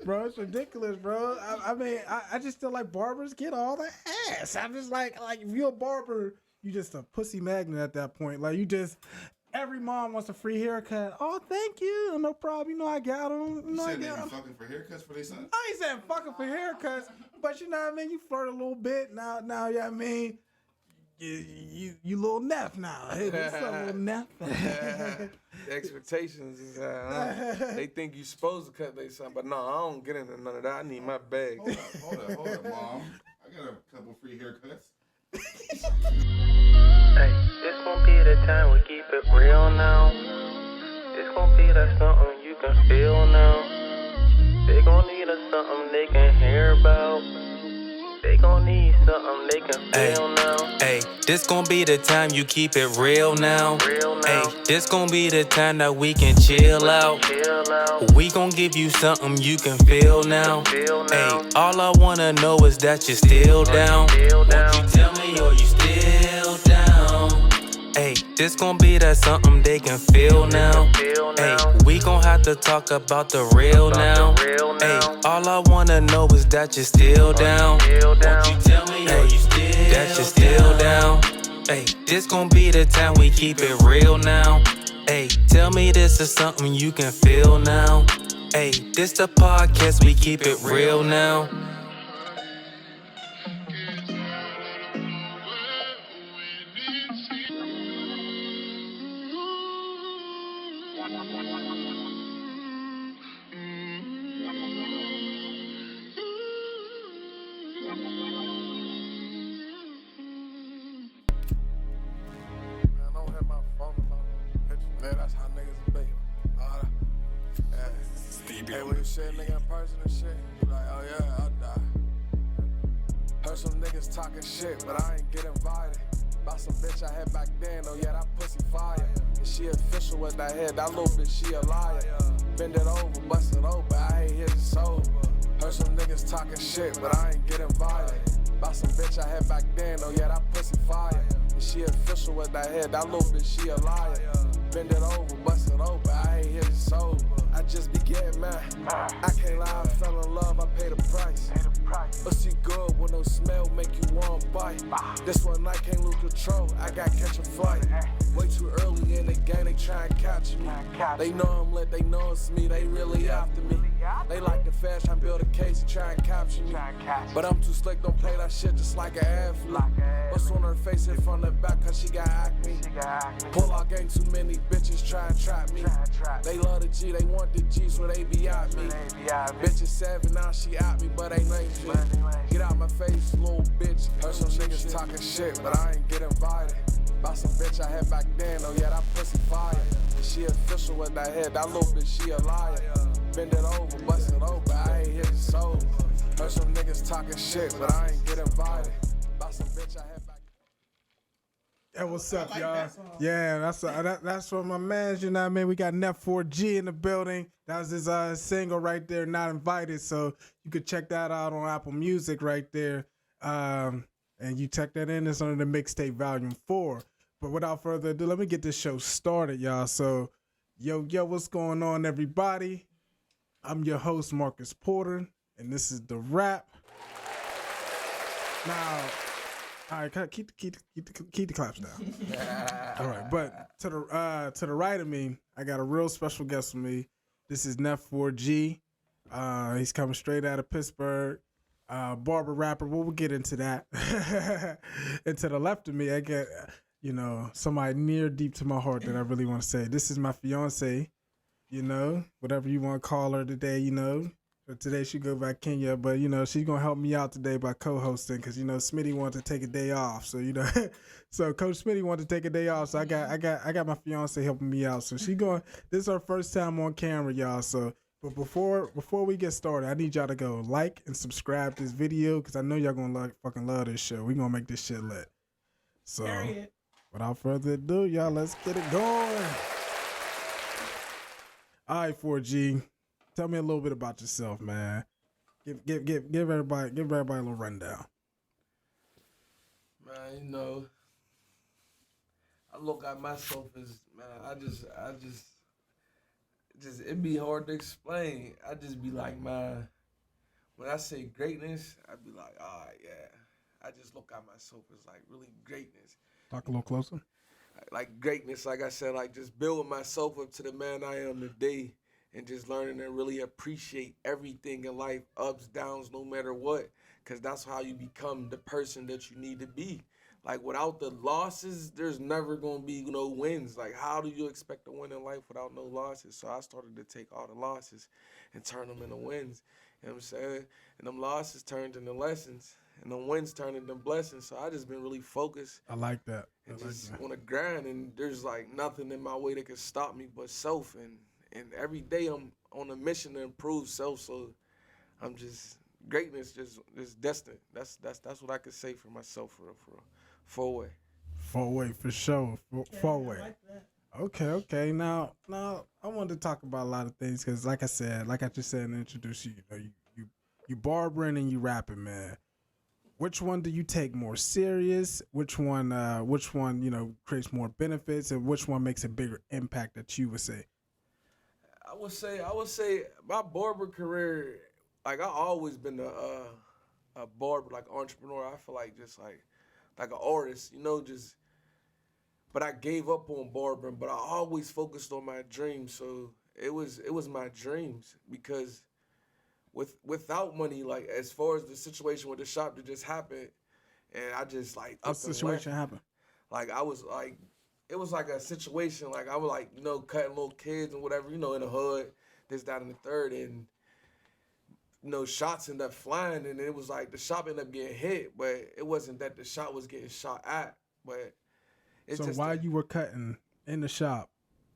bro. It's ridiculous, bro. I mean, I just feel like barbers get all the ass. I'm just like if you're a barber, you just a pussy magnet at that point. Like you just. Every mom wants a free haircut. Oh, thank you. No problem. You know I got them. You said they be fucking for haircuts for their sons? I ain't saying fucking for haircuts, but you know what I mean. You flirt a little bit now. Yeah, you know what I mean. You little Neph now. Hey, what's up, little Neph? The expectations is they think you supposed to cut their son, but no, I don't get into none of that. I need my bag. Hold up, mom. I got a couple free haircuts. Hey, this gon' be the time we keep it real now. This gon' be the something you can feel now. They gon' need a something they can hear about. They gon' need something they can feel now. Hey, this gon' be the time you keep it real now. Hey, this gon' be the time that we can chill out. We gon' give you something you can feel now. Hey, all I wanna know is that you're still down. Won't you tell me or you still down? Hey, this gon' be that something they can feel now. Hey, we gon' have to talk about the real now. Hey, all I wanna know is that you're still down. Won't you tell me or you still that you're still down? Hey, this gon' be the time we keep it real now. Hey, tell me this is something you can feel now. Hey, this the podcast, we keep it real now. That's how niggas be. Hey, when you see a nigga in person and shit, you like, oh yeah, I'll die. Heard some niggas talking shit, but I ain't get invited. About some bitch I had back then, oh yeah, that pussy fire. And she official with that head, that little bitch, she a liar. Bend it over, bust it open, I ain't hit it sober. Heard some niggas talking shit, but I ain't get invited. About some bitch I had back then, oh yeah, that pussy fire. And she official with that head, that little bitch, she a liar. Bend it over, bust it open, I ain't hit it sober. I just be getting mad. I can't lie, I fell in love, I paid the price. But see good when no smell make you want to bite. This one I can't lose control, I got catch a flight. Way too early in the game, they try and catch me. They know I'm lit, they know it's me, they really after me. They like the fast, try and build a case and try and capture me. But I'm too slick, don't play that shit just like an athlete. What's on her face in front and back, cause she got acne. Pull out gang, too many bitches try and trap me. They love the G, they want the G, so they be at me. Bitches 7, now she at me, but ain't lame shit. Get out my face, little bitch. Heard some niggas talking shit, but I ain't get invited. About some bitch I had back then, oh yeah, that pussy fire. And she official with that head, that little bitch, she a liar. Bend it over, bust it open, I ain't hit it sober. Heard some niggas talking shit, but I ain't get invited. About some bitch I had back. Hey, what's up, y'all? Yeah, that's from my man. You know what I mean? We got Neph4G in the building. That was his single right there, Not Invited. So you could check that out on Apple Music right there. And you check that in. It's under the mixtape Volume 4. But without further ado, let me get this show started, y'all. So, yo, what's going on, everybody? I'm your host, Marcus Porter, and this is The Rap. Now, all right, keep the claps down. All right, but to the right of me, I got a real special guest with me. This is Neph4G. He's coming straight out of Pittsburgh. Barber rapper. We'll get into that. And to the left of me, I get somebody near deep to my heart that I really want to say. This is my fiance. Whatever you want to call her today. But today she go by Kenya, but she's gonna help me out today by co-hosting because Smitty wanted to take a day off. So so Coach Smitty wanted to take a day off. So I got my fiance helping me out. So this is her first time on camera, y'all. So but before we get started, I need y'all to go like and subscribe this video because I know y'all gonna fucking love this show. We gonna make this shit lit. So without further ado, y'all, let's get it going. All right, 4G. Tell me a little bit about yourself, man. Give everybody a little rundown. Man, I look at myself as, man, I just it'd be hard to explain. I just be like, man, when I say greatness, I'd be like, all right, yeah. I just look at myself as like really greatness. Talk a little closer. Like greatness, like I said, like just building myself up to the man I am today and just learning to really appreciate everything in life, ups, downs, no matter what, because that's how you become the person that you need to be. Like without the losses, there's never gonna be no wins. Like how do you expect to win in life without no losses? So I started to take all the losses and turn them into wins. You know what I'm saying? And them losses turned into lessons, and them wins turned into blessings. So I just been really focused I like that. and just on the grind. And there's like nothing in my way that can stop me but self. And every day I'm on a mission to improve self. So I'm just greatness, just destined. That's what I could say for myself for real. Forward. Four-way for sure. Four-way. Okay. Now, I wanted to talk about a lot of things because, like I just said and introduced you, you barbering and you rapping, man. Which one do you take more serious? Which one, creates more benefits, and which one makes a bigger impact that you would say? I would say my barber career, like I always been a barber, like entrepreneur. I feel like just like an artist, but I gave up on barbering, but I always focused on my dreams. So it was my dreams because without money, like as far as the situation with the shop that just happened, and I just like What situation happened? Like I was like, it was like a situation like I was like cutting little kids and whatever in the hood, this, that, and the third, and shots ended up flying, and it was like the shop ended up getting hit, but it wasn't that the shot was getting shot at, but it's So just while you were cutting in the shop,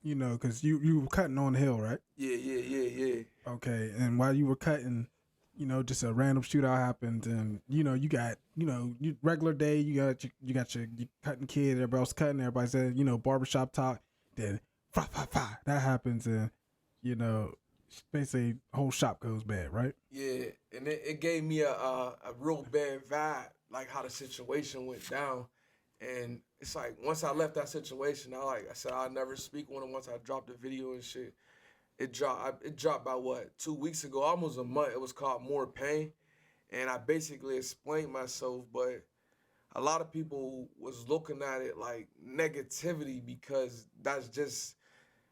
because you were cutting on the hill, right? Yeah. Okay, and while you were cutting, just a random shootout happened, and you got you regular day, you got your cutting kid, everybody else cutting, everybody said barbershop talk, then that happens, and basically whole shop goes bad, right? Yeah, and it gave me a real bad vibe, like how the situation went down. And it's like, once I left that situation, I said, I'll never speak on it once I dropped the video and shit. It dropped by 2 weeks ago, almost a month. It was called More Pain. And I basically explained myself, but a lot of people was looking at it like negativity because that's just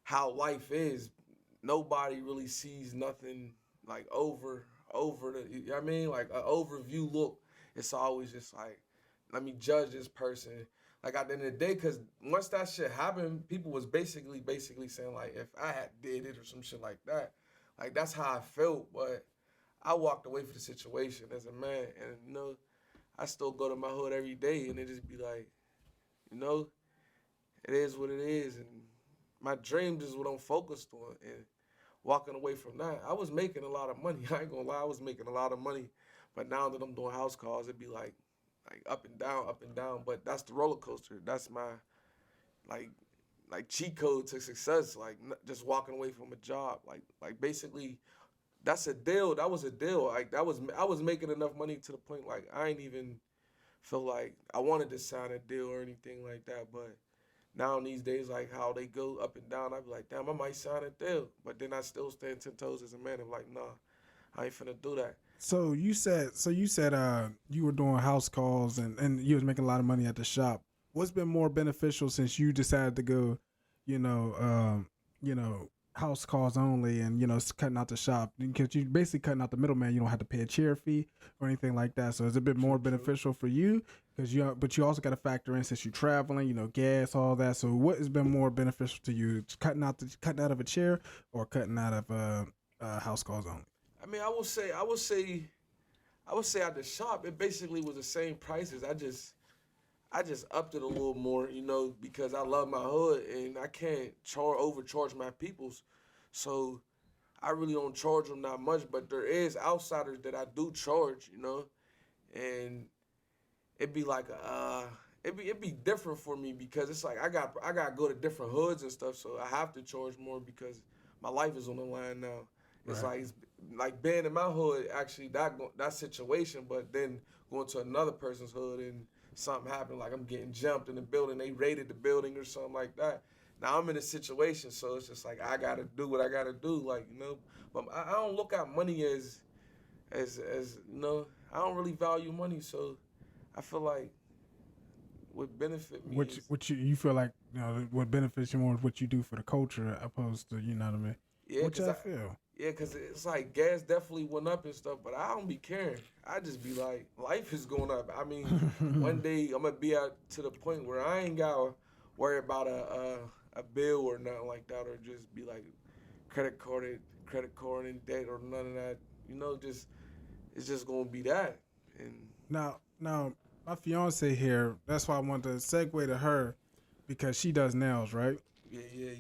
how life is. Nobody really sees nothing like over the, you know what I mean? Like an overview look, it's always just like, let me judge this person. Like at the end of the day, because once that shit happened, people was basically saying like, if I had did it or some shit like that, like that's how I felt. But I walked away from the situation as a man, and I still go to my hood every day, and it just be like, it is what it is, and my dreams is what I'm focused on, and walking away from that, I was making a lot of money. I ain't gonna lie, I was making a lot of money, but now that I'm doing house calls, it'd be like up and down. But that's the roller coaster. That's my like cheat code to success. Like just walking away from a job. Like basically, that's a deal. That was a deal. Like I was making enough money to the point like I ain't even feel like I wanted to sign a deal or anything like that. But now these days, like how they go up and down, I be like, damn, I might sign a deal. But then I still stand 10 toes as a man. I'm like, nah, I ain't finna do that. So you said you were doing house calls and you was making a lot of money at the shop. What's been more beneficial since you decided to go, house calls only and cutting out the shop, because you basically cutting out the middleman. You don't have to pay a chair fee or anything like that. So has it been more beneficial for you? But you also got to factor in, since you're traveling, gas, all that. So what has been more beneficial to you? Cutting out of a chair or cutting out of house calls only? I mean, I would say at the shop, it basically was the same prices. I just upped it a little more, because I love my hood and I can't overcharge my peoples. So I really don't charge them that much, but there is outsiders that I do charge, and it'd be like it'd be different for me because it's like I got to go to different hoods and stuff, so I have to charge more because my life is on the line now. It's Right. like being in my hood, actually that situation, but then going to another person's hood and something happened, like I'm getting jumped in the building, they raided the building or something like that. Now I'm in a situation, so it's just like I gotta do what I gotta do, but I don't look at money as as you know, I don't really value money, so I feel like what benefit me is, Which you feel like, you know, what benefits you more is what you do for the culture opposed to, you know what I mean? yeah, Which I feel. Yeah, because it's like gas definitely went up and stuff, but I don't be caring. I just be like, life is going up. I mean, one day I'm going to be out to the point where I ain't got to worry about a bill or nothing like that, or just be like credit card in debt or none of that. You know, just it's just going to be that. And Now, my fiance here, that's why I wanted to segue to her because she does nails, right? Yeah.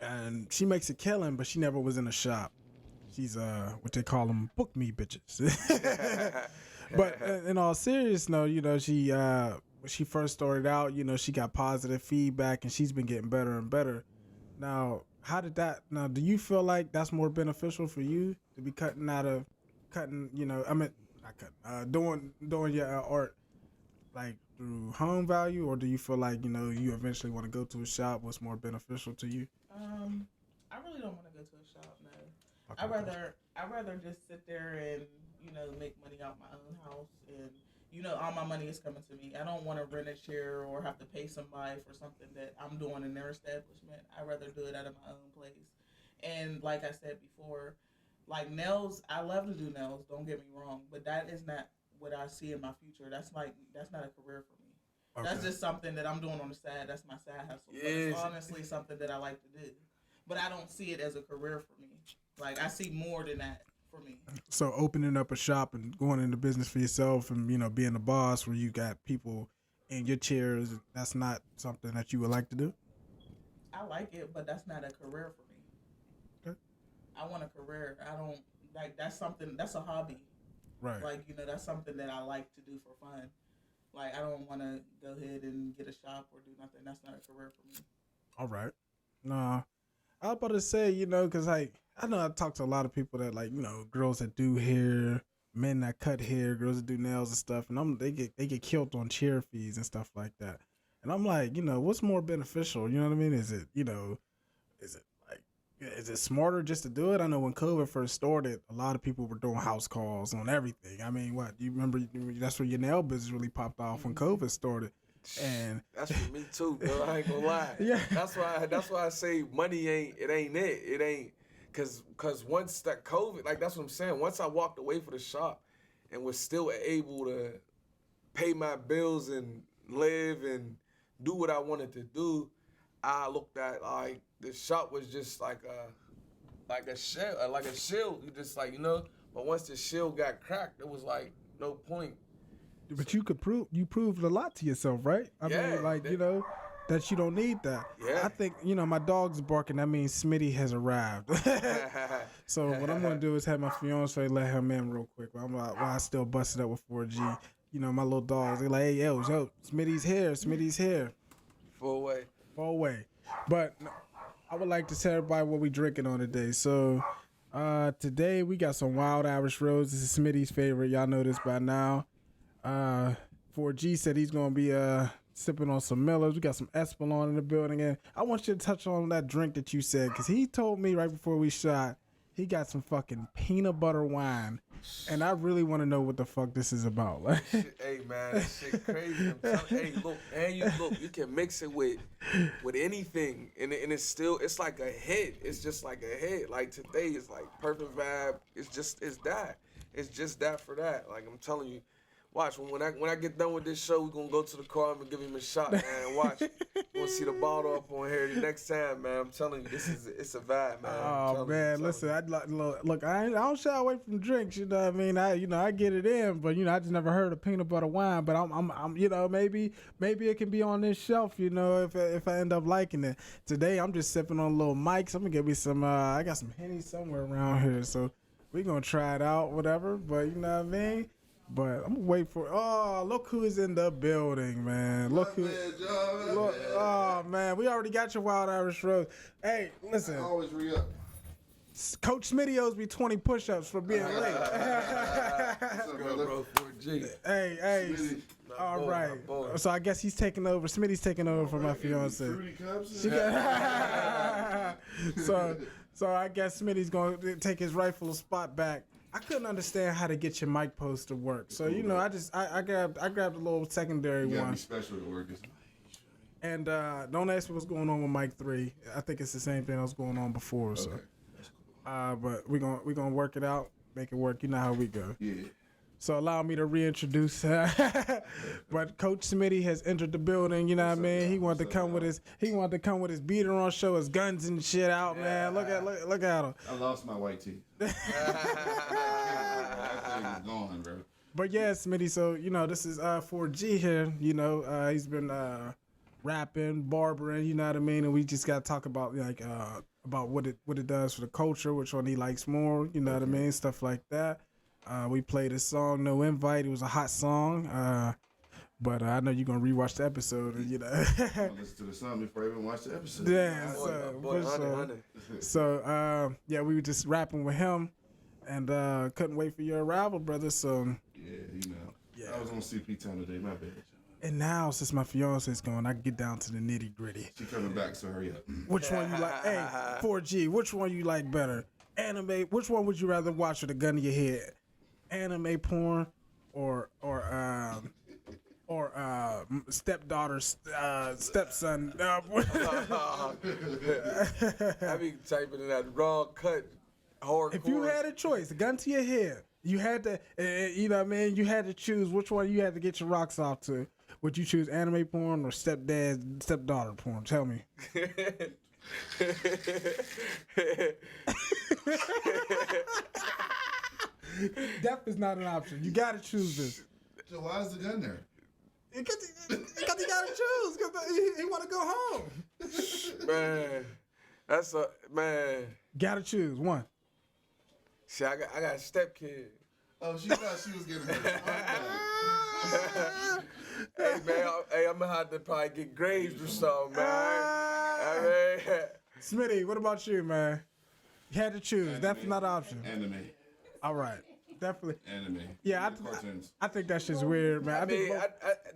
And she makes a killing, but she never was in a shop. She's what they call them book me bitches. But in all seriousness, no, you know, she when she first started out, you know, she got positive feedback and she's been getting better and better. Now, do you feel like that's more beneficial for you to be cutting, you know, I mean, not cutting, doing your art like through home value, or do you feel like, you know, you eventually want to go to a shop? What's more beneficial to you? I really don't want to go to a shop, no. Okay. I'd rather just sit there and, you know, make money out my own house, and, you know, all my money is coming to me. I don't want to rent a chair or have to pay somebody for something that I'm doing in their establishment. I'd rather do it out of my own place. And like I said before, like nails, I love to do nails, don't get me wrong, but that is not what I see in my future. That's not a career for me. Okay. That's just something that I'm doing on the side. That's my side hustle. Yes. But it's honestly something that I like to do. But I don't see it as a career for me. Like, I see more than that for me. So opening up a shop and going into business for yourself and, you know, being a boss where you got people in your chairs, that's not something that you would like to do? I like it, but that's not a career for me. Okay. I want a career. I don't, like, that's a hobby. Right. Like, you know, that's something that I like to do for fun. Like, I don't want to go ahead and get a shop or do nothing. That's not a career for me. All right. No, I was about to say, you know, because I know I talk to a lot of people that, like, you know, girls that do hair, men that cut hair, girls that do nails and stuff, and they get killed on chair fees and stuff like that. And I'm like, you know, what's more beneficial? You know what I mean? Is it smarter just to do it? I know when COVID first started, a lot of people were doing house calls on everything. I mean, you remember that's where your nail business really popped off when COVID started. And that's for me too, bro. I ain't gonna lie. Yeah. That's why I say money ain't it. It ain't cause once that COVID, like that's what I'm saying. Once I walked away from the shop and was still able to pay my bills and live and do what I wanted to do, I looked at like the shop was just like a shield. You just like, you know. But once the shield got cracked, it was like no point. But you proved a lot to yourself, right? I mean, like, you know, that you don't need that. Yeah. I think, you know, my dog's barking. That means Smitty has arrived. So what I'm going to do is have my fiance let him in real quick while I still busted up with 4G. You know, my little dogs, they're like, hey, yo, Smitty's here. Full way. But I would like to tell everybody what we drinking on today. So today we got some Wild Irish Rose. This is Smitty's favorite. Y'all know this by now. 4G said he's going to be sipping on some Millers. We got some Espelon in the building. And I want you to touch on that drink that you said, because he told me right before we shot, he got some fucking peanut butter wine. And I really want to know what the fuck this is about. Hey, man, that shit crazy. You can mix it with anything. And it's like a hit. It's just like a hit. Like today is like perfect vibe. It's just that for that. Like I'm telling you. Watch, when I get done with this show, we're going to go to the car. I'm going to give him a shot, man. Watch. We're going to see the bottle up on here the next time, man. I'm telling you, it's a vibe, man. Oh, man, listen, look, I don't shy away from drinks, you know what I mean? I get it in, but, you know, I just never heard of peanut butter wine. But I'm you know, maybe it can be on this shelf, you know, if I end up liking it. Today, I'm just sipping on little mics. I'm going to get me some, I got some Henny somewhere around here, so we're going to try it out, whatever. But, you know what I mean? But I'm gonna wait for. Oh, look who is in the building, man! Look, oh man, we already got your Wild Irish Rose. Hey, listen. I always re-up. Coach Smitty owes me 20 push-ups for being late. What's up, brother? 4G. Hey. All right. So I guess he's taking over. Smitty's taking over for my fiance. Fruity cups. So I guess Smitty's gonna take his rightful spot back. I couldn't understand how to get your mic post to work. So you know, I grabbed a little secondary You gotta one. be special to work. And don't ask me what's going on with mic 3. I think it's the same thing that was going on before. So, but we gonna work it out, make it work. You know how we go. Yeah. So allow me to reintroduce. But Coach Smitty has entered the building. You know what I mean? He wanted to come with his beater on, show his guns and shit out, man. Look at him. I lost my white teeth. That thing is gone, bro. But yeah, Smitty. So you know, this is 4G here. You know, he's been rapping, barbering. You know what I mean? And we just got to talk about about what it does for the culture, which one he likes more. You know what I mean? Stuff like that. We played a song, No Invite. It was a hot song. But I know you're going to rewatch the episode. And, you know. I'll listen to the song before I even watch the episode. Yeah. Honey. We were just rapping with him. And couldn't wait for your arrival, brother. So Yeah, you know. I was on CP time today. My bad. and now, since my fiance's gone, I can get down to the nitty gritty. She coming back, so hurry up. Which one you like? Hey, 4G, which one you like better? Anime, which one would you rather watch with a gun to your head? Anime porn or stepdaughter, stepson? I be typing in that raw cut hardcore. If you had a choice, a gun to your head, you had to, you know what I mean? You had to choose which one you had to get your rocks off to. Would you choose anime porn or stepdaughter porn? Tell me. Death is not an option. You gotta choose this. So why is the gun there? Because he gotta choose. Because he want to go home. Man, that's a man. Gotta choose one. See, I got a stepkid. Oh, she thought she was getting hurt. Hey man, I'm gonna have to probably get grazed or something, man. I mean, Smitty, what about you, man? You had to choose. That's not an option. Anime. All right. Definitely. Anime. Yeah, Cartoons. I think that's just weird, man. I mean,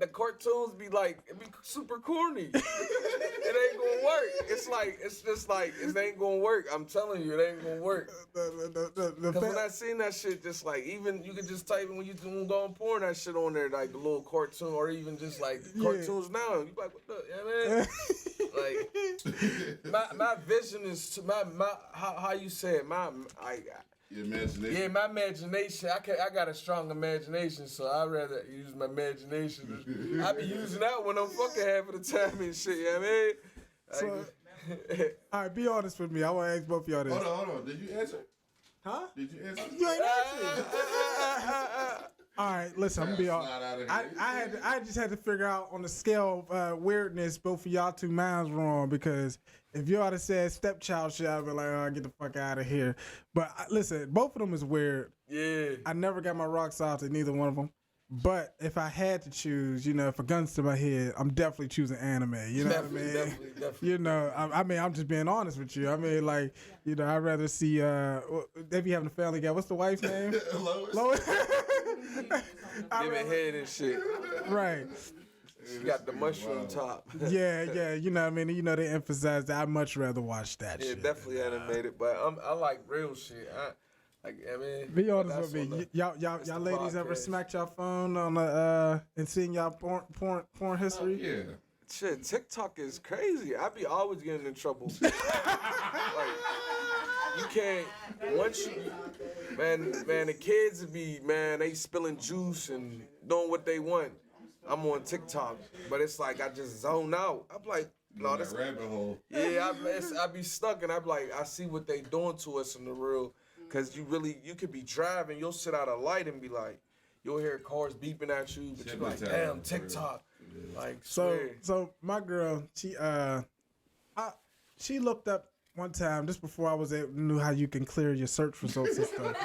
the cartoons be like, it be super corny. It ain't gonna work. It's just like, it ain't gonna work. I'm telling you, it ain't gonna work. Because when I seen that shit, just like, even you can just type in when you go on porn, that shit on there, like the little cartoon, or even just like cartoons now. You like, what the, you know what I mean? Like, my vision is, how you say it, Your imagination. yeah, my imagination. I got a strong imagination, so I'd rather use my imagination. I be using that when I'm fucking half of the time and shit. You know what I mean? So, all right, be honest with me. I want to ask both of y'all this. Hold on. Did you answer? Huh? Did you answer? You ain't answering. All right, listen, I'm gonna be honest. I just had to figure out on the scale of weirdness, both of y'all two minds wrong, because if you ought to said stepchild shit, I'd be like, oh, get the fuck out of here. But listen, both of them is weird. Yeah. I never got my rocks off to neither one of them. But if I had to choose, you know, if a gun's to my head, I'm definitely choosing anime. You know what I mean? Definitely. You know, I mean, I'm just being honest with you. I mean, like, you know, I'd rather see, they be having a family guy. What's the wife's name? Lois. Giving head and shit. Right. She got the mushroom top. Yeah, you know what I mean? You know, they emphasize that. I'd much rather watch that shit. Yeah, definitely animated, but I like real shit. I mean, be honest with me. Y'all ladies ever smacked y'all phone on and seen y'all porn history? Yeah. Shit, TikTok is crazy. I be always getting in trouble. Like, you can't, once you, man, the kids be, man, they spilling juice and doing what they want. I'm on TikTok, but it's like I just zone out. I'm like, no, this rabbit hole. Yeah, I be stuck, and I'm like, I see what they doing to us in the real. Cause you could be driving, you'll sit out a light and be like, you'll hear cars beeping at you, but you're like, damn, TikTok. Like, so my girl, she looked up one time just before I knew how you can clear your search results and stuff.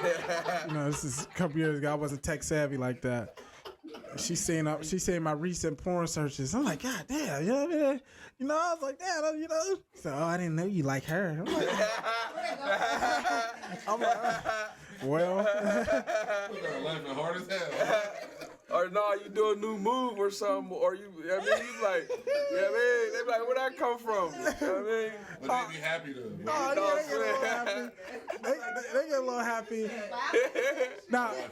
You know, this is a couple years ago. I wasn't tech savvy like that. She's saying my recent porn searches. I'm like, God damn, you know what I mean? You know, I was like, damn, you know. So, I didn't know you like her. I'm like, well. Laughing hard as hell. Oh or no, you do a new move or something, or you like, yeah, man, they be like, where that come from? You know what I mean? But they be happy though. Oh, yeah, they get a little happy. They get a little happy.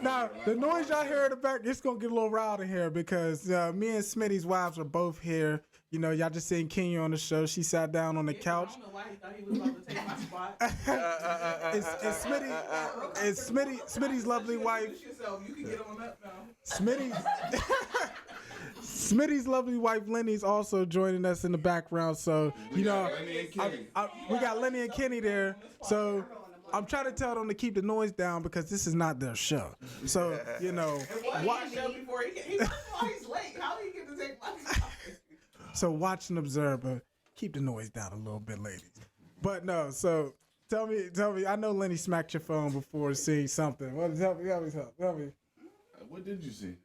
Now, the noise y'all hear in the back, it's gonna get a little loud in here because me and Smitty's wives are both here. You know, y'all just seen Kenya on the show. She sat down on the couch. I don't know why he thought he was about to take my spot. It's Smitty's lovely wife. Introduce yourself. You can get on up now. Smitty's lovely wife Lenny's also joining us in the background. So you know, Lenny and Kenny. we got Lenny and Kenny there. So I'm trying to tell them to keep the noise down because this is not their show. So you know, Watch show before he's late. How he get to take my spot? so watch and observe, but keep the noise down a little bit, ladies. But no, so tell me. I know Lenny smacked your phone before seeing something. What? Tell me. What did you see?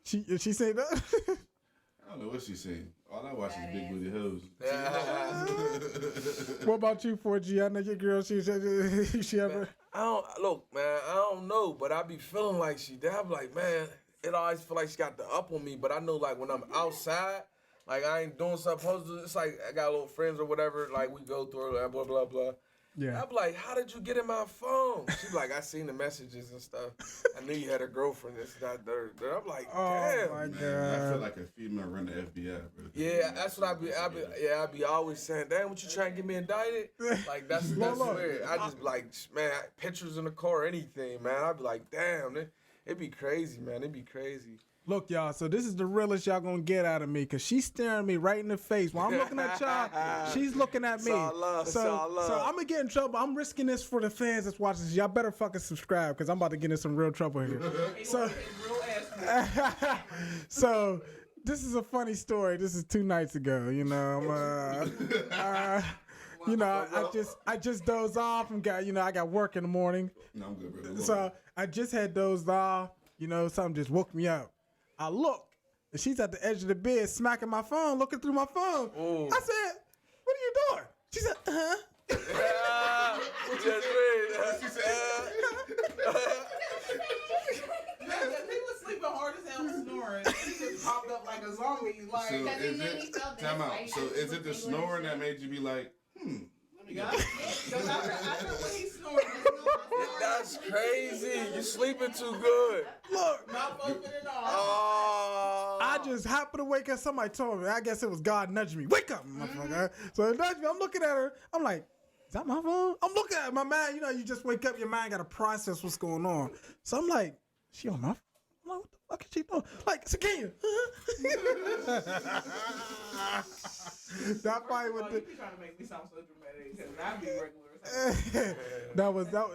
She said that. I don't know what she seen. All I watch is Big Booty Hoes. What about you, 4G? I know your girl. She ever. I don't know, but I be feeling like she did. I be like, man, it always feel like she got the up on me, but I know like when I'm outside, like I ain't doing something supposed to. It's like I got little friends or whatever. Like we go through it, blah blah blah. Yeah. I be like, how did you get in my phone? She be like, I seen the messages and stuff. I knew you had a girlfriend. This, that, there. I'm like, damn. Oh my Man, I God. feel like a female run the FBI, bro. Yeah, that's what I be always saying. Damn, what you trying to get me indicted? Like that's Look. weird. I just be like, man, pictures in the car or anything, man. I be like, damn, it be crazy, man. It be crazy. Look, y'all, so this is the realest y'all gonna get out of me because she's staring me right in the face. While I'm looking at y'all, she's looking at me. It's all love. It's all love. So I'm gonna get in trouble. I'm risking this for the fans that's watching this. Y'all better fucking subscribe because I'm about to get in some real trouble here. So, so this is a funny story. This is 2 nights ago. You know, you know, I just dozed off and I got work in the morning. No, I'm good, bro. So I just had dozed off. You know, something just woke me up. I look, and she's at the edge of the bed smacking my phone, looking through my phone. Ooh. I said, "What are you doing?" She said, He was sleeping hard as hell, snoring. And he just popped up like a zombie. Like, So time out. So is it the snoring that made you be like, let me go? Because after when he snored, That's crazy. You sleeping too good. "Look." mouth open and all. Oh. I just happened to wake up. Somebody told me. I guess it was God nudging me. Wake up, motherfucker. So it nudged me. I'm looking at her. I'm like, is that my phone? I'm looking at my mind. You know, you just wake up. Your mind got to process what's going on. So I'm like, she on my phone? I'm like, what the fuck is she doing? Like, Sakia. That probably First of all, would. you be trying to make me sound so dramatic because I'd be regular as hell.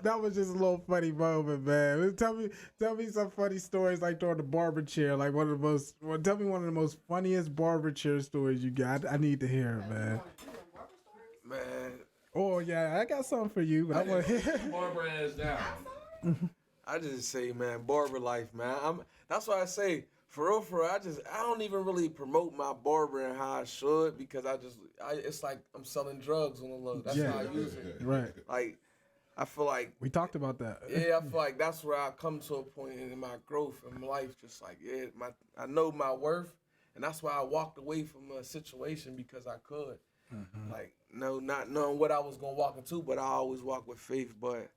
that was just a little funny moment, man. Tell me some funny stories like during the barber chair, like tell me one of the most funniest barber chair stories you got. I need to hear it, man. Man, Oh yeah, I got something for you, but I want to hear. Barbara ass down. I just say, man, barber life, man. That's why I say, for real, I don't even really promote my barber and how I should because it's like I'm selling drugs on the low. That's how I use it. Right. Like, I feel like, We talked about that. yeah, I feel like that's where I come to a point in my growth in my life. Just like, yeah, I know my worth, and that's why I walked away from a situation because I could. Like, no, not knowing what I was gonna walk into, but I always walk with faith. But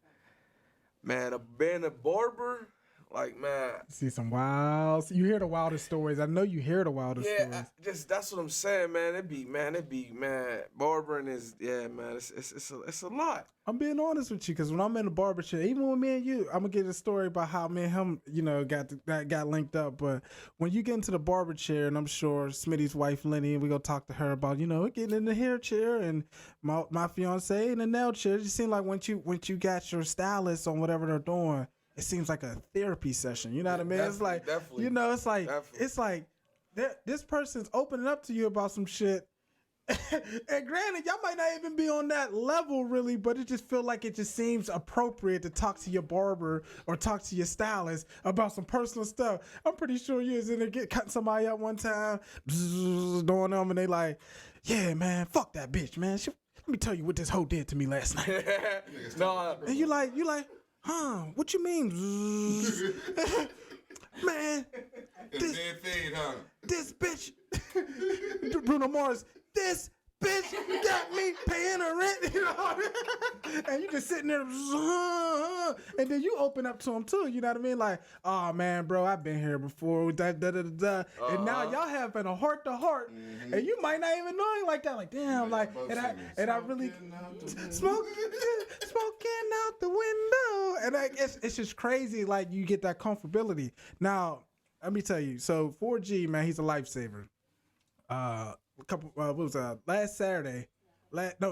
man, being a barber, like, man, See some wild. You hear the wildest stories. I know you hear the wildest yeah, stories. that's what I'm saying, man. It be, man, barbering is, yeah, man, it's a lot. I'm being honest with you because when I'm in the barber chair, even with me and you, I'm gonna get a story about how me and him, you know, got linked up. But when you get into the barber chair, and I'm sure Smitty's wife Lenny, we gonna talk to her about, you know, getting in the hair chair, and my fiance in the nail chair. It just seems like once you got your stylist on whatever they're doing, it seems like a therapy session. You know what I mean? It's like, definitely. you know, it's like Definitely. this person's opening up to you about some shit. And granted, y'all might not even be on that level really, but it just feel like it just seems appropriate to talk to your barber or talk to your stylist about some personal stuff. I'm pretty sure you was in there cutting somebody up one time, doing them, and they like, yeah, man, fuck that bitch, man. Let me tell you what this hoe did to me last night. No, And you like, huh? What you mean? Man, It's dead fade, huh? This bitch, Bruno Mars, this bitch got me paying her rent, you know? And you just sitting there, and then you open up to him too, you know what I mean? Like, oh man, bro, I've been here before, and now y'all having a heart to heart, and you might not even know him like that, like damn, like, and I really smoking out the window, and it's just crazy, like you get that comfortability. Now, let me tell you, so 4G, man, he's a lifesaver.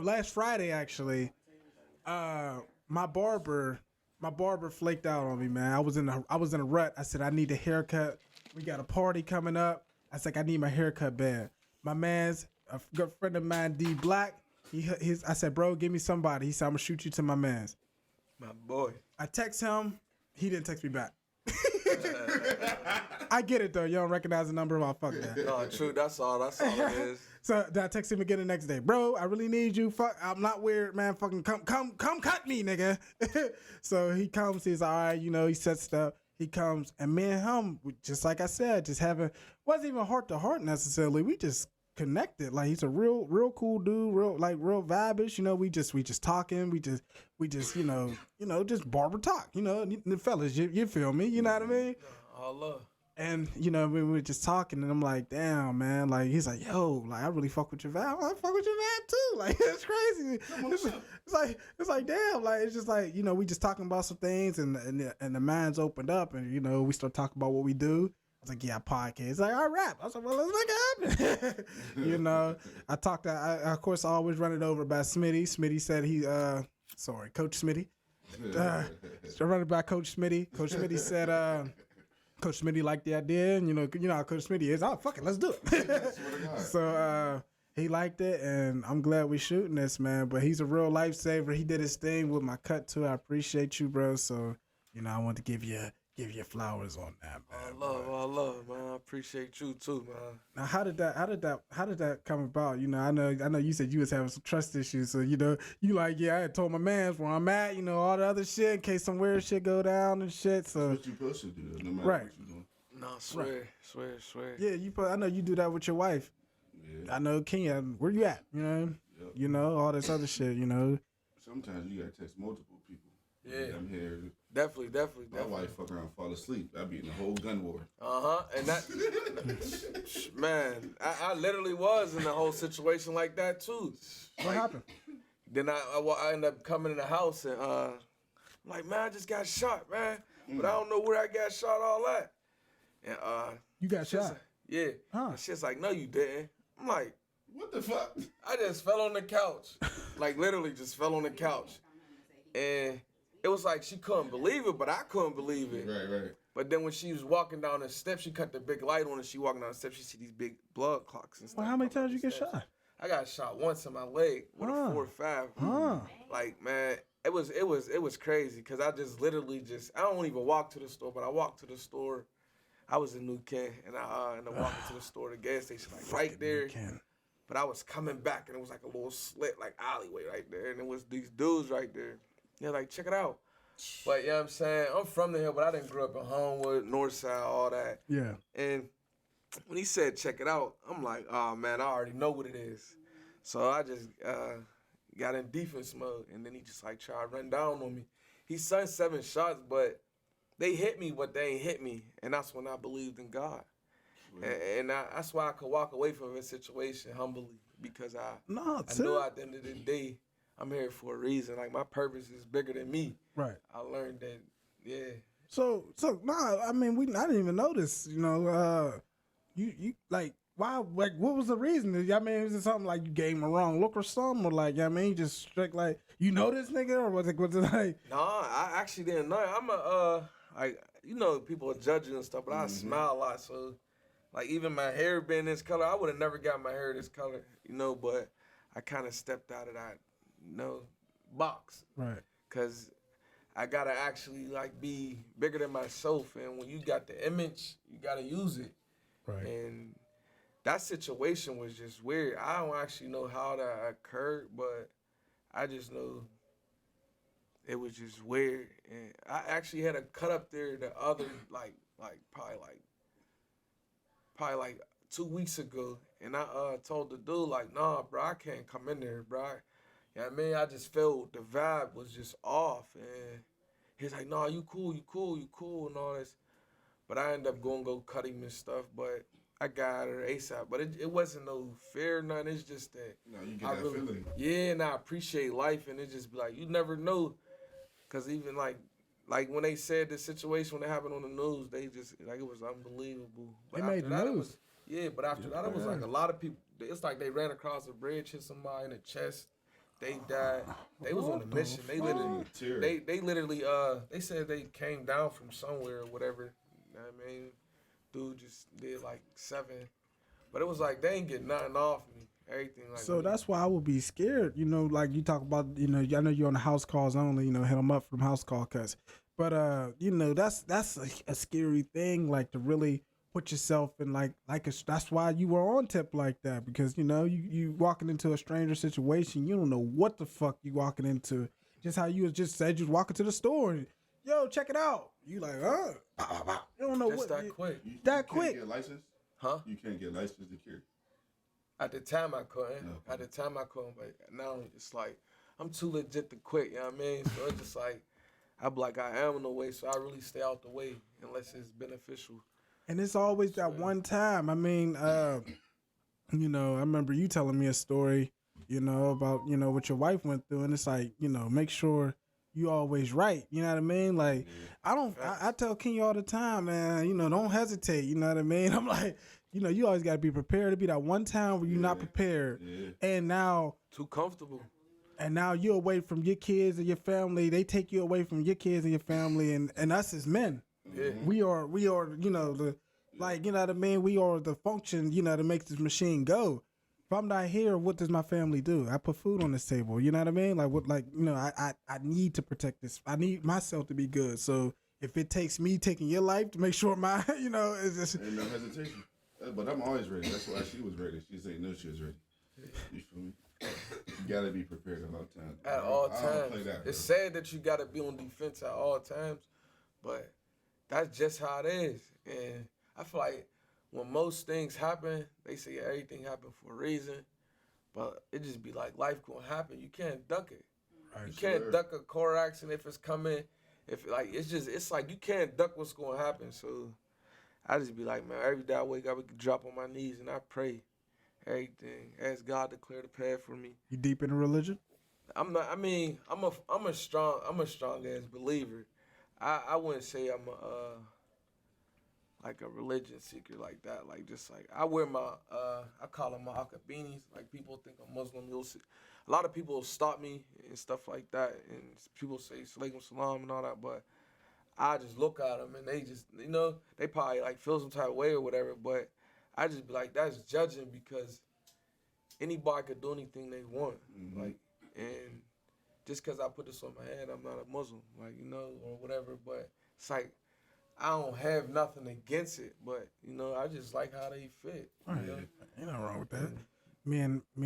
Last Friday actually, my barber flaked out on me, man. I was in a rut. I said I need a haircut. We got a party coming up. I was like, I need my haircut bad. My man's a good friend of mine, D Black. I said, bro, give me somebody. He said, I'm gonna shoot you to my man's. My boy. I text him. He didn't text me back. I get it though. You don't recognize the number. Well, fuck that. No, true. That's all it is. So I text him again the next day. Bro, I really need you. Fuck, I'm not weird, man. Fucking come cut me, nigga. So he comes. He's all right. You know, he sets up. He comes, and me and him, just like I said, just wasn't even heart to heart necessarily. We just connected. Like he's a real cool dude. Real vibish. You know, we just talking. We just you know, just barber talk. You know, the fellas, you feel me? You know what I mean? All love. And, you know, we were just talking, and I'm like, damn, man. Like, he's like, yo, like, I really fuck with your vibe. I fuck with your vibe, too. Like, it's crazy. It's like, damn. Like, it's just like, you know, we just talking about some things, and the mind's opened up, and, you know, we start talking about what we do. I was like, yeah, podcast. He's like, I rap. I was like, well, let's make it happen. You know, of course, I always run it over by Smitty. Smitty said Coach Smitty. I run it by Coach Smitty. Coach Smitty said, Coach Smitty liked the idea, and you know how Coach Smitty is. Oh, fuck it, let's do it. So he liked it, and I'm glad we shooting this, man. But he's a real lifesaver. He did his thing with my cut too. I appreciate you, bro. So you know, I want to give you flowers on that, man. All love, man. I appreciate you too, man. Now, how did that come about? You know, I know you said you was having some trust issues, so you know, you like, yeah, I had told my mans where I'm at, you know, all the other shit in case some weird shit go down and shit. So that's what you supposed to do, no matter right. what you doing. No, swear. Yeah, I know you do that with your wife. Yeah. I know Kenya, where you at? You know, Yep. You know, all this other shit. You know. Sometimes you gotta text multiple people. Yeah. I'm here. Definitely. My wife fuck around, fall asleep. I'd be in the whole gun war. And that, man, I literally was in a whole situation like that too. What happened? Then I ended up coming in the house and I'm like, man, I just got shot, man, but I don't know where I got shot all at. And You got shot? Yeah. Huh. And she's like, no, you didn't. I'm like, What the fuck? I just fell on the couch, like literally just fell on the couch, and it was like she couldn't believe it, but I couldn't believe it. Right. But then when she was walking down the steps, she cut the big light on, and she walking down the steps, she see these big blood clots and stuff. Well, how many times you get shot? I got shot once in my leg with a 4.5. Like, man, it was crazy because I just literally I don't even walk to the store, but I walked to the store. I was in New Kent, and I ended up walking to the store, the gas station, like right there. But I was coming back, and it was like a little slit, like alleyway right there, and it was these dudes right there. They're like, check it out. But, you know what I'm saying? I'm from the hill, but I didn't grow up in Homewood, Northside, all that. Yeah. And when he said, check it out, I'm like, oh, man, I already know what it is. So I just got in defense mode, and then he just, like, tried to run down on me. He sent 7 shots, but they hit me, but they ain't hit me. And that's when I believed in God. And that's why I could walk away from a situation humbly, because I know at the end of the day, I'm here for a reason. Like, my purpose is bigger than me. Right. I learned that, yeah. So I mean, I didn't even notice, you know, you like, why, like, what was the reason? I mean, is it something like you gave him a wrong look or something? Or like, I mean, just strict, like, you know this nigga? Or was it like? No, I actually didn't know. I'm like, you know, people are judging and stuff, but I smile a lot. So, like, even my hair being this color, I would have never got my hair this color, you know, but I kind of stepped out of that, you know, box. Right. Because I got to actually, like, be bigger than myself. And when you got the image, you got to use it. Right. And that situation was just weird. I don't actually know how that occurred, but I just know it was just weird. And I actually had a cut up there the other, like probably like probably like 2 weeks ago, and I told the dude like, nah, bro, I can't come in there, bro. You know what I mean? I just felt the vibe was just off, and he's like, nah, you cool, and all this. But I ended up go cut him and stuff, but I got her ASAP. But it wasn't no fear, nothing. It's just that. No, you get that feeling. Yeah, and I appreciate life, and it just be like, you never know. Because even like when they said the situation when it happened on the news, they just, like, it was unbelievable. But They made the news. But after that, it was like a lot of people, it's like they ran across a bridge, hit somebody in the chest. They died. They was on a mission. They literally, they said they came down from somewhere or whatever. You know what I mean? Dude just did like 7. But it was like, they ain't get nothing off me. Everything like so that's why I would be scared, you know, like you talk about, you know, I know you're on the house calls only, you know, hit them up from house call cuts. But, you know, that's a scary thing, like to really put yourself in that's why you were on tip like that, because, you know, you walking into a stranger situation, you don't know what the fuck you walking into. Just how you just said you walking to the store and, yo, check it out. You like, you don't know just what. that quick. You That can't quick. get licensed? Huh? You can't get licensed to carry. At the time I couldn't. No. At the time I couldn't, but now it's like I'm too legit to quit, you know what I mean? So it's just like I'm like I am in the way, so I really stay out the way unless it's beneficial. And it's always that one time. I mean, you know, I remember you telling me a story, you know, about, you know, what your wife went through, and it's like, you know, make sure you always right. You know what I mean? Like, I tell King all the time, man, you know, don't hesitate. You know what I mean? I'm like, you know, you always got to be prepared. To be that one time where you're not prepared. Yeah. And now. Too comfortable. And now you're away from your kids and your family. They take you away from your kids and your family, and us as men. Yeah. We are, you know, like, you know what I mean? We are the function, you know, that makes this machine go. If I'm not here, what does my family do? I put food on this table. You know what I mean? Like, what, like, you know, I need to protect this. I need myself to be good. So if it takes me taking your life to make sure my, you know, it's just. Ain't no hesitation. But I'm always ready. That's why she was ready. She said no, she was ready. You feel me? You gotta be prepared at all times. At all I don't play times. that, It's sad that you gotta be on defense at all times, but that's just how it is. And I feel like when most things happen, they say everything happened for a reason, but it just be like life gonna happen. You can't duck it. Right, you can't duck a car accident if it's coming. If like it's like you can't duck what's gonna happen. So I just be like, man, every day I wake up, I can drop on my knees and I pray. Everything. Ask God to clear the path for me. You deep in religion? I'm not. I mean, I'm a strong ass believer. I wouldn't say I'm like a religion seeker like that. Like just like I wear my I call them my akabinis. Like people think I'm Muslim. A lot of people stop me and stuff like that, and people say Salaikum Salam and all that, but I just look at them and they just, you know, they probably like feel some type of way or whatever, but I just be like, that's judging because anybody could do anything they want. Mm-hmm. Like, and just because I put this on my head, I'm not a Muslim, like, you know, or whatever, but it's like, I don't have nothing against it, but, you know, I just like how they fit. Right. You know? Ain't nothing wrong with that. Me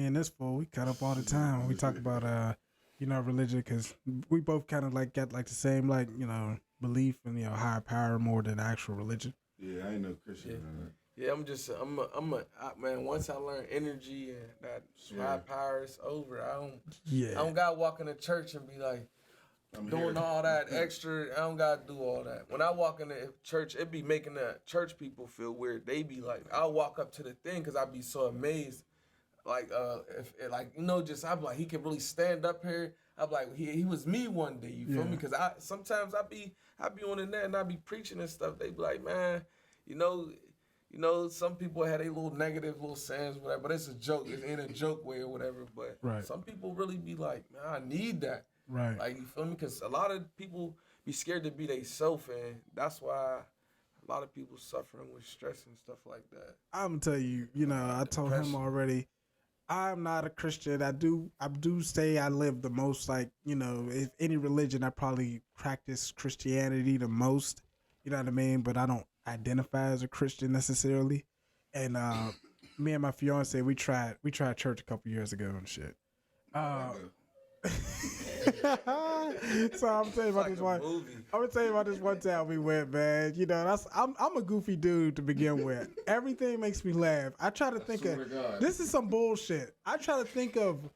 and this fool, we cut up all the time when we talk about, you know, religion, because we both kind of like got like the same, like, you know, belief in, you know, higher power more than actual religion. Yeah, I ain't no Christian. Yeah, man, once I learn energy and that high power is over, I don't gotta walk in the church and be like, I'm doing all that extra. I don't gotta do all that. When I walk in the church, it be making the church people feel weird. They be like, I'll walk up to the thing because I be so amazed. Like, if like, you know, just, I'm like, he can really stand up here. I'm like, he was me one day, you feel me? Because sometimes I be on the net and I be preaching and stuff. They be like, man, you know, some people had a little negative little sayings, whatever, but it's a joke. It's in a joke way or whatever. But some people really be like, man, I need that. Right. Like, you feel me? Because a lot of people be scared to be they self, and that's why a lot of people suffering with stress and stuff like that. I'm gonna tell you, you know, I told him already, I'm not a Christian. I do say I live the most, like, you know, if any religion, I probably practice Christianity the most. You know what I mean? But I don't identify as a Christian necessarily. And me and my fiance, we tried church a couple years ago and shit. So I'm telling you about Like this a one. movie. I'm gonna tell you about this one time we went, man. You know, I'm a goofy dude to begin with. Everything makes me laugh. I try to think swear of to God. this is some bullshit. I try to think of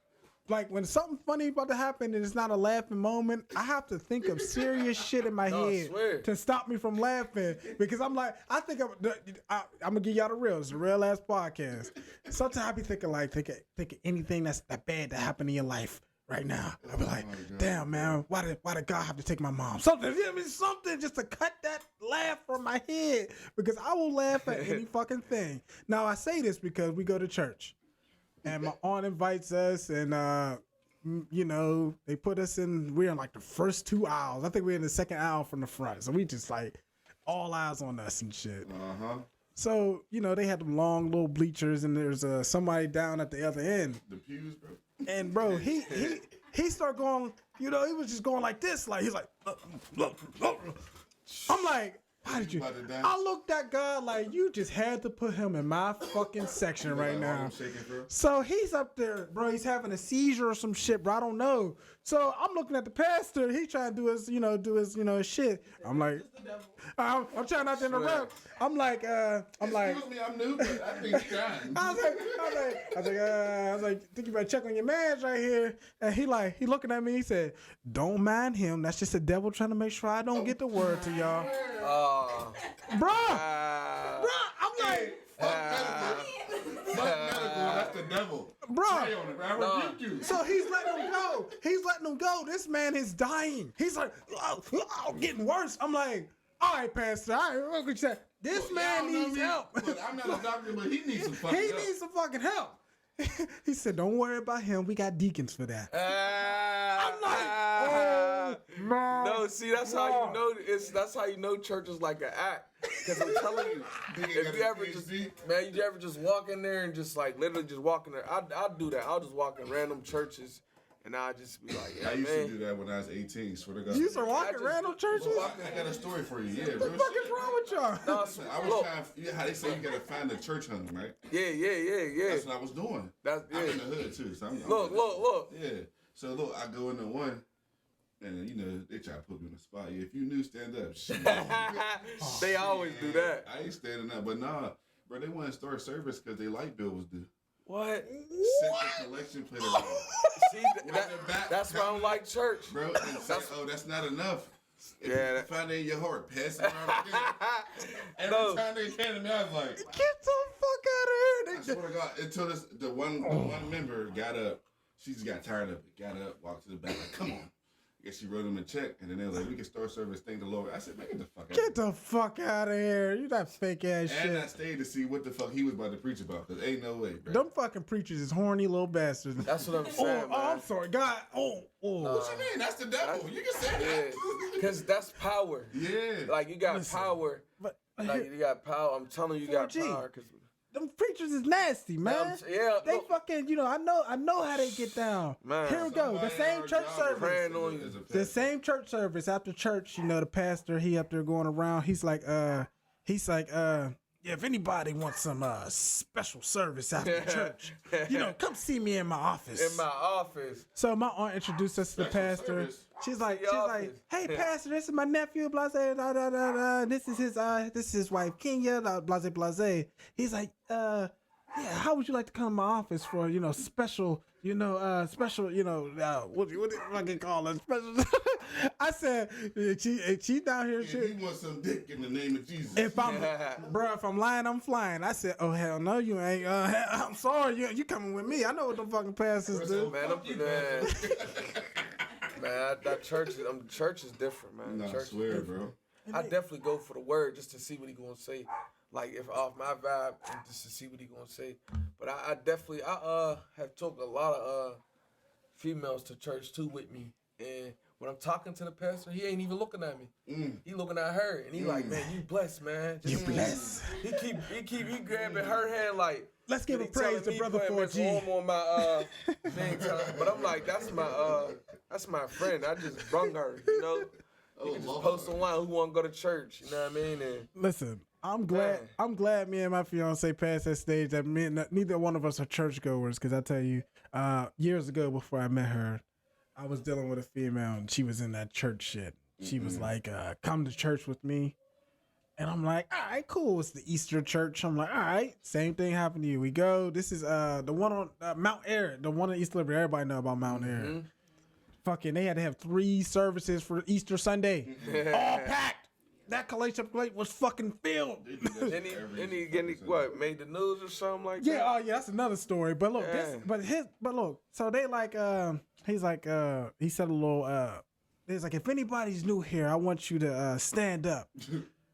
like when something funny about to happen and it's not a laughing moment, I have to think of serious shit in my No, I head swear. to stop me from laughing because I'm like, I'm gonna give y'all the real. It's a real ass podcast. Sometimes I be thinking anything that's that bad that happened in your life right now. I be like, damn man, why did God have to take my mom? Something, you know what I mean? Something just to cut that laugh from my head because I will laugh at any fucking thing. Now I say this because we go to church. And my aunt invites us, and you know, they put us in. We're in like the first 2 aisles. I think we're in the second aisle from the front. So we just like all eyes on us and shit. So you know, they had them long little bleachers, and there's somebody down at the other end. The pews, bro. And bro, he started going. You know, he was just going like this. Like he's like, I'm like. Why did you? I looked at God like you just had to put him in my fucking section right now. So he's up there, bro. He's having a seizure or some shit, bro. I don't know. So I'm looking at the pastor. He trying to do his, his shit. I'm like, I'm trying not to interrupt. I'm like, Excuse me, I'm new, but I think you're trying. I was like, think you better check on your man's right here. And he looking at me. He said, "Don't mind him. That's just the devil trying to make sure I don't get the word to y'all." Bruh, I'm like, Fuck medical, that's the devil. bruh. Pray on it, bro. I rebuke you. So he's letting him go. He's letting him go. This man is dying. He's like, getting worse. I'm like, all right, Pastor. All right, what you say? This man needs help. But I'm not a doctor, but he needs some fucking He help. needs some fucking help. He said, "Don't worry about him. We got deacons for that." I'm like, oh no. No, see, that's how you know. That's how you know church is like an act. Because I'm telling you, if you ever just, man, you ever just walk in there and just like literally just walk in there. I'll do that. I'll just walk in random churches and I'll just be like, yeah, I used man. to do that when I was 18. Swear to God. You used to walk I in just- random churches? I got a story for you. Yeah, What real the fuck shit. is wrong with y'all? No, I was trying. How they say you gotta find the church home, right? Yeah. That's what I was doing. That's I'm yeah. in the hood too. So I'm Look. Yeah. So look, I go into one, and you know they try to put me on the spot. Yeah, if you knew, stand up. Shit. They always do that. I ain't standing up, but nah, bro. They want to start service because their light bill was due. What? Set the collection plate around. See, that's why I don't like church. Bro, and say, oh, that's not enough. If Yeah. you find it in your heart, pass it around again. Every No. time they came to me, I was like, Get the fuck out of here. I swear to God, until the one member got up, she just got tired of it. Got up, walked to the back, like, come on. I guess she wrote him a check, and then they was like, we can start service, thank the Lord. I said, man, get the fuck out Get the fuck out of here. You that fake ass And I shit. stayed to see what the fuck he was about to preach about, because ain't no way, bro. Them fucking preachers is horny little bastards. That's what I'm saying, Oh, man. I'm sorry. God. Oh. What you mean? That's the devil. You can say that. Because that's power. Yeah. Like you got Listen. power. But Like you got power. I'm telling you, you got 4G. power. Cause them preachers is nasty, man. yeah, They look. fucking, I know how they get down. Man. Here we go. The same church service. Praying on you. The same church service after church, the pastor, he up there going around. He's like, yeah, if anybody wants some special service after church, come see me in my office. In my office. So my aunt introduced us to the Special pastor. service. She's like, office. hey pastor, this is my nephew, blase, da da da da. This is his wife, Kenya, blase blase. He's like, yeah, how would you like to come to my office for, special, what I can call it, special. I said, she down here, If shit. you want some dick in the name of Jesus. If I'm lying, I'm flying. I said, oh hell no, you ain't. I'm sorry, you coming with me. I know what the fucking pastors do. Man, that church is different, man. Nah, I Church swear, is different. bro. I definitely go for the word just to see what he gonna say. Like if off my vibe, just to see what he gonna say. But I definitely have took a lot of females to church too with me, and when I'm talking to the pastor, he ain't even looking at me. He looking at her, and he like, man, you blessed, man. You blessed. He keep grabbing her hand like. Let's give a he praise telling to me Brother putting his 4G. arm on my thing, but I'm like, that's my friend. I just brung her, You can just post online who want to go to church. You know what I mean? And Listen, I'm glad me and my fiance passed that stage that neither one of us are churchgoers. Because I tell you, years ago before I met her, I was dealing with a female and she was in that church shit. She was like, come to church with me. And I'm like, all right, cool. It's the Easter church. I'm like, all right, same thing happened to you. We go. This is the one on Mount Air, the one in East Liberty. Everybody know about Mount Air. Fucking, they had to have 3 services for Easter Sunday. All packed. That collation plate was fucking filled. Didn't he what, made the news or something like that? Yeah, oh yeah, that's another story. But look, look, so they like he's like he said a little he's like, if anybody's new here, I want you to stand up.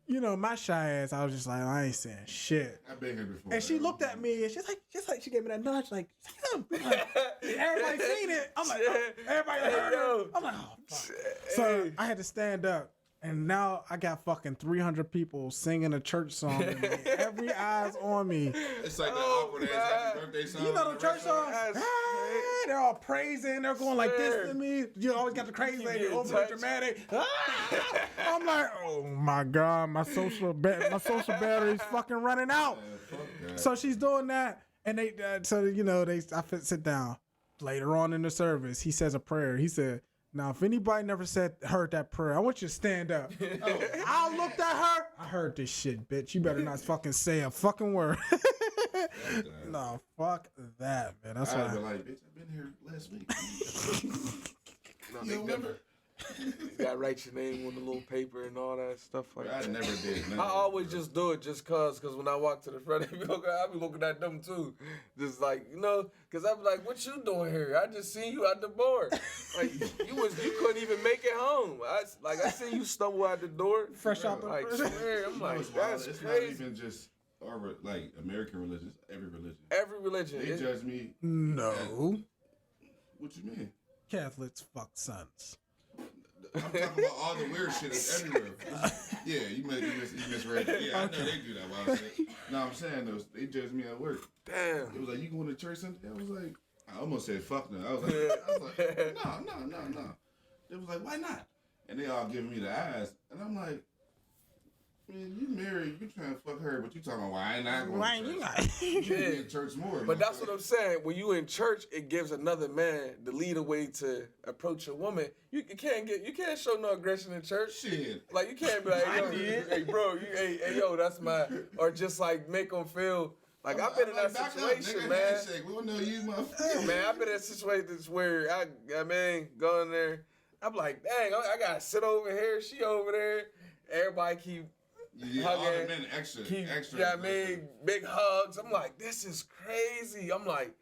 You know, my shy ass, I was just like, I ain't saying shit. I've been here before. And she looked at me and she's like, she gave me that nudge, like, everybody seen it. I'm like, oh, everybody heard her. I'm like, oh fuck. So I had to stand up. And now I got fucking 300 people singing a church song. And every eye's on me. It's like the awkward ass happy birthday song. You know the church song? Ah, they're all praising. They're going like this to me. You always got the crazy lady over dramatic. Ah! I'm like, oh my God, my social battery's fucking running out. So she's doing that. And they, I sit down. Later on in the service, he says a prayer. He said, now, if anybody never heard that prayer, I want you to stand up. I looked at her. I heard this shit, bitch. You better not fucking say a fucking word. No, fuck that, man. That's why. I'd be like, bitch, I've been here last week. You don't remember? You gotta write your name on the little paper and all that stuff like that. I never did. I always just do it just cause when I walk to the front, I be looking at them too. Just like, cause I be like, what you doing here? I just seen you at the bar. Like, you couldn't even make it home. I seen you stumble out the door. Fresh out the like, swear, I'm like, that's it's crazy. Not even just our, like, American religion. It's every religion. Every religion. They judge me. No. What you mean? Catholics fuck sons. I'm talking about all the weird shit that's everywhere. Yeah, you misread it. Yeah, I know they do that. While I said, no, I'm saying those. They judge me at work. Damn. It was like, you going to church Sunday? I was like, I almost said fuck no. I was like, no. They was like, why not? And they all giving me the eyes, and I'm like, man, you married, you trying to fuck her, but you talking about why I ain't not going to church. You should be in church more. But that's what I'm saying. When you in church, it gives another man the lead away to approach a woman. You can't show no aggression in church. Shit. Like, you can't be like, hey bro, hey yo, that's my, or just like make them feel. Like, I've been in that situation, man. Handshake. We don't know you, motherfucker. Man, I've been in situations where I mean, go in there. I'm like, dang, I gotta sit over here. She over there. Everybody keep hugging. All the men extra. Yeah, I mean, big hugs. I'm like, this is crazy. I'm like, you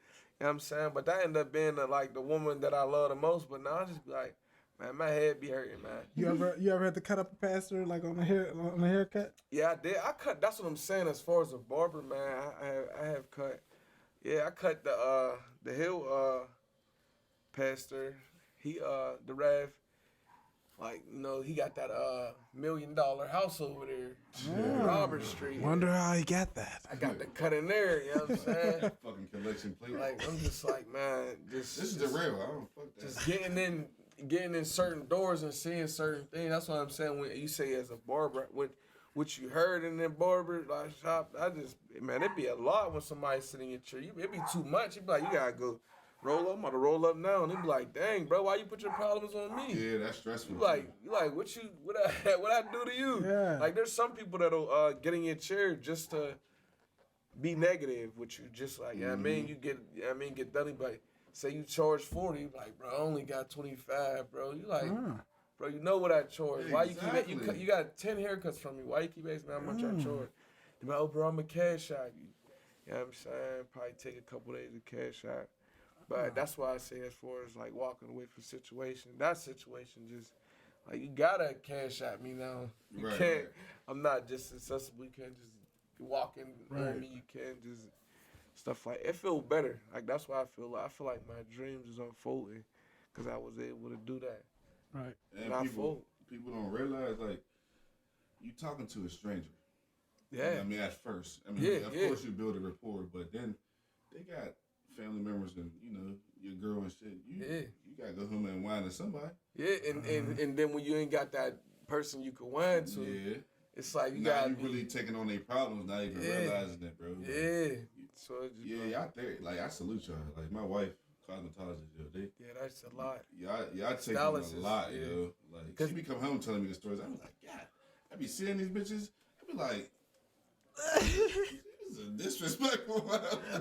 know what I'm saying? But that ended up being the woman that I love the most. But now I just be like, man, my head be hurting, man. You ever had to cut up a pastor like on the haircut? Yeah, I did. I cut. That's what I'm saying. As far as a barber, man, I have cut. Yeah, I cut the Hill pastor. He the Rev. Like, he got that $1 million house over there on Robert Street. Wonder how he got that. I got the cut in there, you know what I'm saying? Fucking collection plate. Like, I'm just like, man, this is the real. I don't fuck that. Just getting in certain doors and seeing certain things. That's what I'm saying when you say as a barber, what you heard in that barber shop, it'd be a lot when somebody sitting in your chair. It'd be too much. You'd be like, you gotta go roll up. I'm about to roll up now. And they'd be like, dang, bro, why you put your problems on me? Yeah, that's stressful. You like what I do to you? Yeah. Like, there's some people that'll get in your chair just to be negative with you. Just like, I mean, get done. Like, say you charge 40, like, bro, I only got 25, bro. You like, bro, you know what I charge. Yeah, why exactly. you got 10 haircuts from me? Why you keep asking me how much I charge? You like, oh, bro, I'm a cash out you. You know what I'm saying? Probably take a couple days to cash out. But that's why I say, as far as like walking away from that situation just like, you gotta cash at me now. You can't. Right. I'm not just accessible. You can't just walk in on me. You can't just stuff like it. Feel better. Like, that's why I feel like my dreams is unfolding because I was able to do that. Right. And people don't realize, like, you talking to a stranger. Yeah. I mean, at first. I mean, of course you build a rapport, but then they got family members and, your girl and shit. You gotta go home and whine to somebody. Yeah, and then when you ain't got that person you can whine to, it's like you gotta really taking on their problems, not even realizing it, bro. Yeah. So out there, like, I salute y'all. Like, my wife cosmetologists, yo. Yeah, that's a lot. Y'all take Stylists, a lot, yeah. yo. Like, cause she be come home telling me the stories. I be like, God, I be seeing these bitches. I be like, this is disrespectful.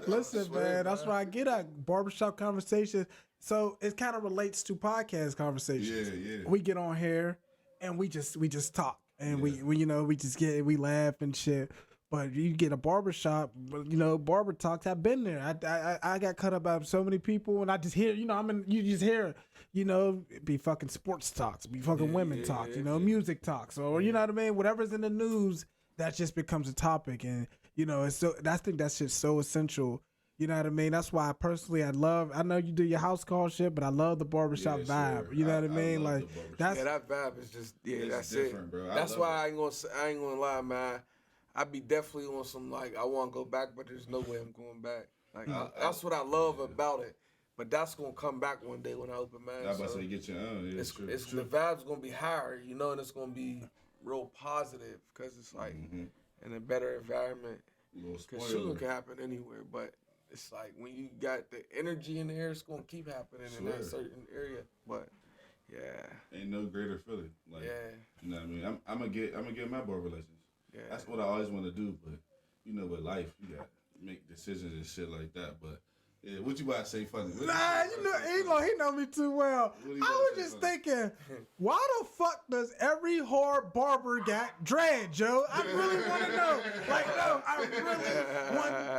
Listen, man, that's why I get at barbershop conversations. So it kind of relates to podcast conversations. Yeah. We get on here and we just talk and we we laugh and shit. But you get a barbershop, barber talks. I've been there. I got cut up by so many people, and I just hear, you just hear, it be fucking sports talks, be fucking women talks, music talks, or you know what I mean. Whatever's in the news, that just becomes a topic, and it's so. I think that's just so essential. You know what I mean? That's why I know you do your house call shit, but I love the barbershop vibe. Sure. You know what I mean? love Like the that's that vibe is just that's different, it, bro. That's why I ain't gonna lie, man. I be definitely on some like I want to go back, but there's no way I'm going back. Like that's what I love about it. But that's gonna come back one day when I open mine. I about to say get your own. Yeah, it's true. the vibe's gonna be higher, and it's gonna be real positive because it's like in a better environment. Because shooting can happen anywhere, but it's like when you got the energy in the air, it's gonna keep happening in that certain area. But yeah, ain't no greater feeling. Like, you know what I mean? I'm gonna get my barber license. Yeah. That's what I always want to do, but with life, you got to make decisions and shit like that. But yeah, what you about to say funny? He know me too well. I was just thinking, why the fuck does every hard barber got dread, Joe? I really want to know. Like, no, I really want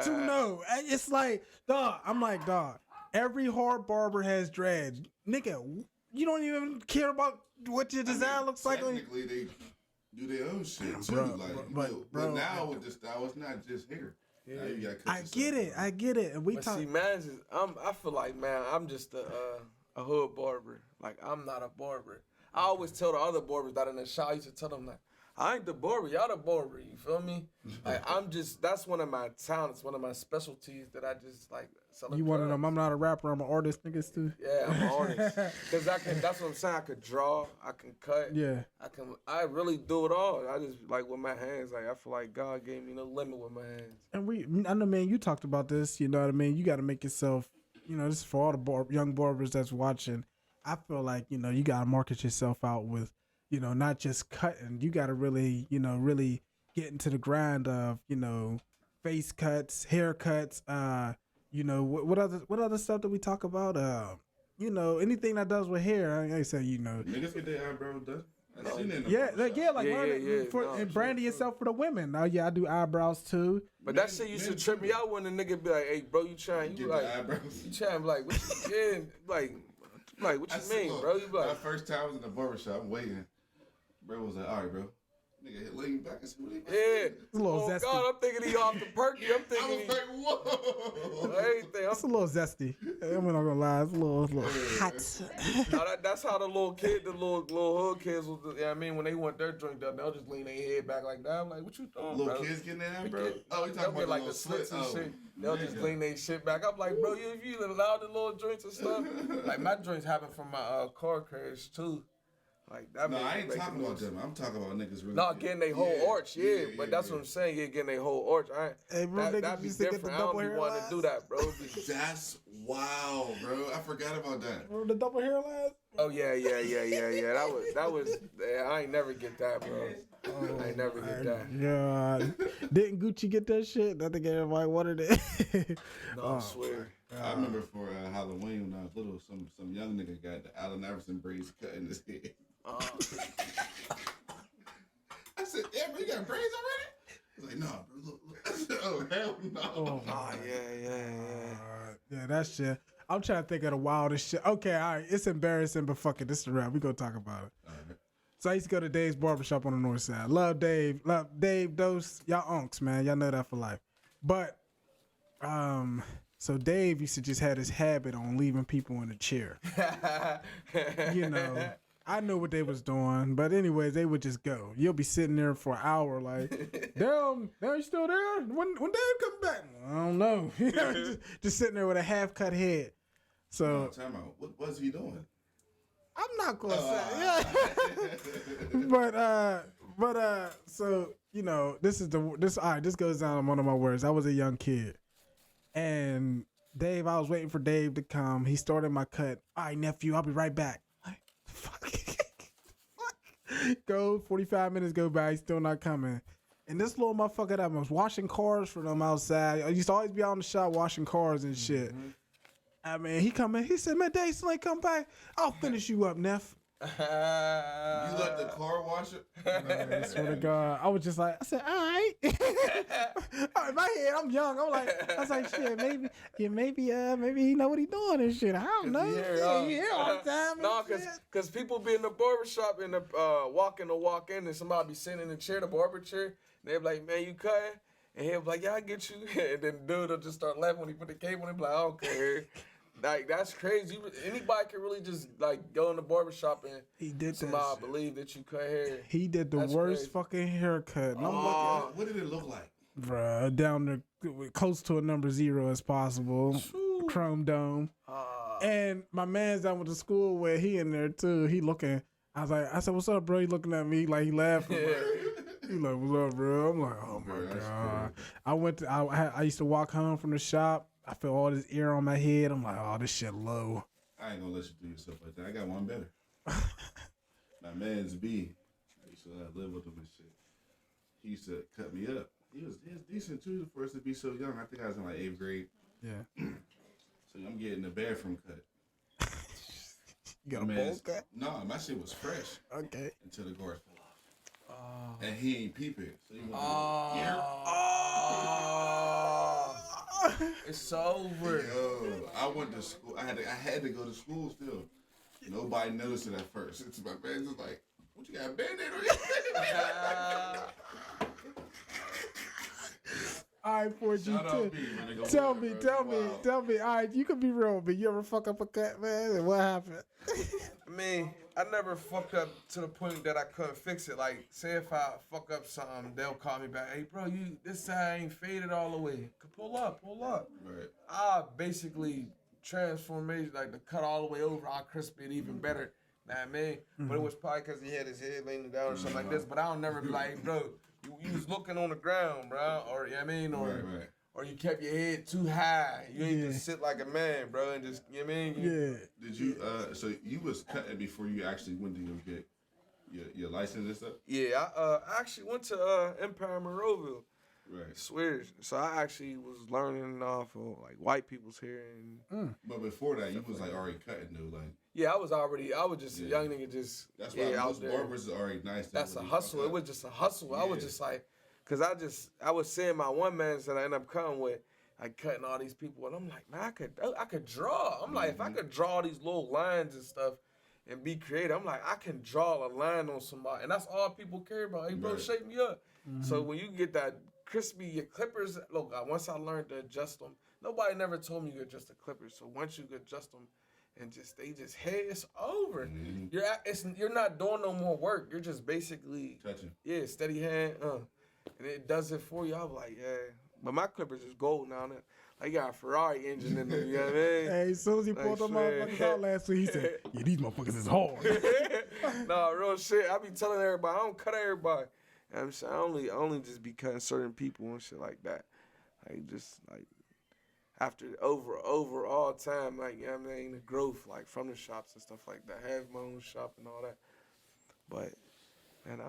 to know. And it's like, dog. I'm like, dog. Every hard barber has dreads, nigga. You don't even care about what your design looks like. Technically, they do their own shit too. But now with the style, it's not just hair. Now you gotta cut I get it. And we but talk. see, man, I feel like, man, I'm just a hood barber. Like, I'm not a barber. I always tell the other barbers that in the shop, I used to tell them, like, I ain't the barber, y'all the barber, you feel me? Like, that's one of my talents, one of my specialties that I just, like, selling You one of them, I'm not a rapper, I'm an artist niggas too? Yeah, I'm an artist. Because that's what I'm saying, I could draw, I can cut. Yeah. I really do it all. I just, like, with my hands, like, I feel like God gave me no limit with my hands. And I know, man, you talked about this, you know what I mean? You got to make yourself, this is for all the young barbers that's watching. I feel like, you got to market yourself out with, not just cutting. You got to really, really get into the grind of, face cuts, haircuts, what other stuff that we talk about? Anything that does with hair. I say, Niggas get their eyebrows done. I seen it. And branding yourself for the women. Oh yeah, I do eyebrows too. But that shit used to trip me out when the nigga be like, "Hey, bro, you trying?" You like, you trying? Like, what you yeah, like what you mean, bro? You be like, my first time I was in the barbershop, I'm waiting. Bro was like, all right, bro. Nigga leaned back and said, what yeah. A little zesty. God, I'm thinking he off the perky. I'm thinking I was like, whoa. Everything. It's a little zesty. I'm not gonna lie. It's a little hot. No, that's how the little hood kids was. I mean, when they want their drink done, they'll just lean their head back like that. I'm like, what you doing, little bro? kids getting that, bro? Oh, you talking about like the slits and shit. They'll just lean their shit back. I'm like, bro, if you allow the little drinks and stuff, like my drinks happen from my car crash too. Like that. No, I ain't talking about them. I'm talking about niggas really. No, getting their whole arch, but that's what I'm saying. Yeah, getting their whole arch. Hey, bro, that be different. I don't be wanting to do that, bro. That's wow, bro. I forgot about that. Remember the double hairlines? Oh yeah. That was. I ain't never get that, bro. I ain't never get that. Yeah, didn't Gucci get that shit? I think everybody wanted it. No, I swear. I remember for Halloween when I was little, some young nigga got the Allen Iverson braids cut in his head. I said, yeah, bro, you got braids already? He's like, no, bro, look. I said, oh, hell no. Yeah, that shit. I'm trying to think of the wildest shit. Okay, all right, it's embarrassing, but fuck it, this is a wrap. We gonna talk about it. All right. So I used to go to Dave's barbershop on the north side. Love Dave, Dose. Y'all unks, man. Y'all know that for life. But, so Dave used to just have this habit on leaving people in a chair. I knew what they was doing, but anyways, they would just go. You'll be sitting there for an hour, like, damn, you still there? When Dave come back? I don't know. just sitting there with a half cut head. So, time out. What was he doing? I'm not gonna say. Yeah. but so this goes down on one of my words. I was a young kid, and Dave, I was waiting for Dave to come. He started my cut. All right, nephew, I'll be right back. Fuck. Go, 45 minutes go by, he's still not coming. And this little motherfucker that was washing cars for them outside. I used to always be out in the shop washing cars and shit. I mean, he come in, he said, man, Dave, still ain't come back. I'll finish you up, Neff. You let the car wash it? I swear to God. I was just like, I said, all right. In my head, I'm young. I was like, shit, maybe he know what he doing and shit. I don't know. He here all the time. No, because people be in the barbershop and walk in and somebody be sitting in the chair, the barber chair, and they be like, man, you cutting? And he'll be like, yeah, I get you. And then dude will just start laughing when he put the cable on him, like, I don't care. Like, that's crazy. Anybody can really just, like, go in the barbershop and he did somebody believe that you cut hair. He did the worst fucking haircut. And I'm looking, what did it look like? bruh, down there close to a number 0 as possible. Chrome dome. And my man's down with the school where he in there, too. He looking. I said, what's up, bro? He looking at me like he laughing. He like, what's up, bro? I'm like, oh, my God. I used to walk home from the shop. I feel all this air on my head. I'm like, oh, this shit low. I ain't gonna let you do yourself like that. I got one better. My man's B. I used to live with him and shit. He used to cut me up. He was decent too for us to be so young. I think I was in like 8th grade. Yeah. So I'm getting the bathroom cut. You got a bowl cut? No, my shit was fresh. Okay. Until the guards fell off. And he ain't peeping. So he went, It's over. Yo, I went to school. I had to go to school still. Nobody noticed it at first. It's my man just like, what you got a Band-Aid on your face? All right, 4G. Shout out B, man. Tell me. All right, you can be real, but you ever fuck up a cut, man? And what happened? I mean, I never fucked up to the point that I couldn't fix it. Like, say if I fuck up something, they'll call me back. Hey, bro, this side ain't faded all the way. Pull up. Right. I basically transformation, like the cut all the way over, I'll crisp it even better. Know what I mean? But it was probably because he had his head laying down or something like this. But I'll never be like, bro, you was looking on the ground, bro. Or, you know what I mean? Or you kept your head too high. You ain't just sit like a man, bro, and just, you know what I mean? Did you, so you was cutting before you actually went to go get your license and stuff? Yeah, I actually went to Empire Monroeville. Right. Swear. So I actually was learning off of like white people's hair and. But before that, you was like already cutting though, like. Yeah, I was just a young nigga just. That's why most barbers are already nice. That's a hustle. It was just a hustle. Yeah. I was just like, cause I was seeing my one man that I ended up cutting with, like cutting all these people, and I'm like, man, I could draw. I'm like, if I could draw these little lines and stuff. And be creative. I'm like, I can draw a line on somebody, and that's all people care about. Hey, bro, shape me up. So when you get that crispy, your clippers. Look, once I learned to adjust them, nobody never told me you adjust the clippers. So once you adjust them, and they just hey, it's over. You're not doing no more work. You're just basically touching. Yeah, steady hand, and it does it for you. I'm like, yeah, but my clippers is gold now. I got a Ferrari engine in there, you know what I mean? Hey, as soon as he pulled them motherfuckers out last week, he said, yeah, these motherfuckers is hard. Nah, real shit. I be telling everybody, I don't cut everybody. You know what I'm saying? I only just be cutting certain people and shit like that. Like, just, like, after overall time, like, you know what I mean? The growth, like, from the shops and stuff like that. Have my own shop and all that. But, man,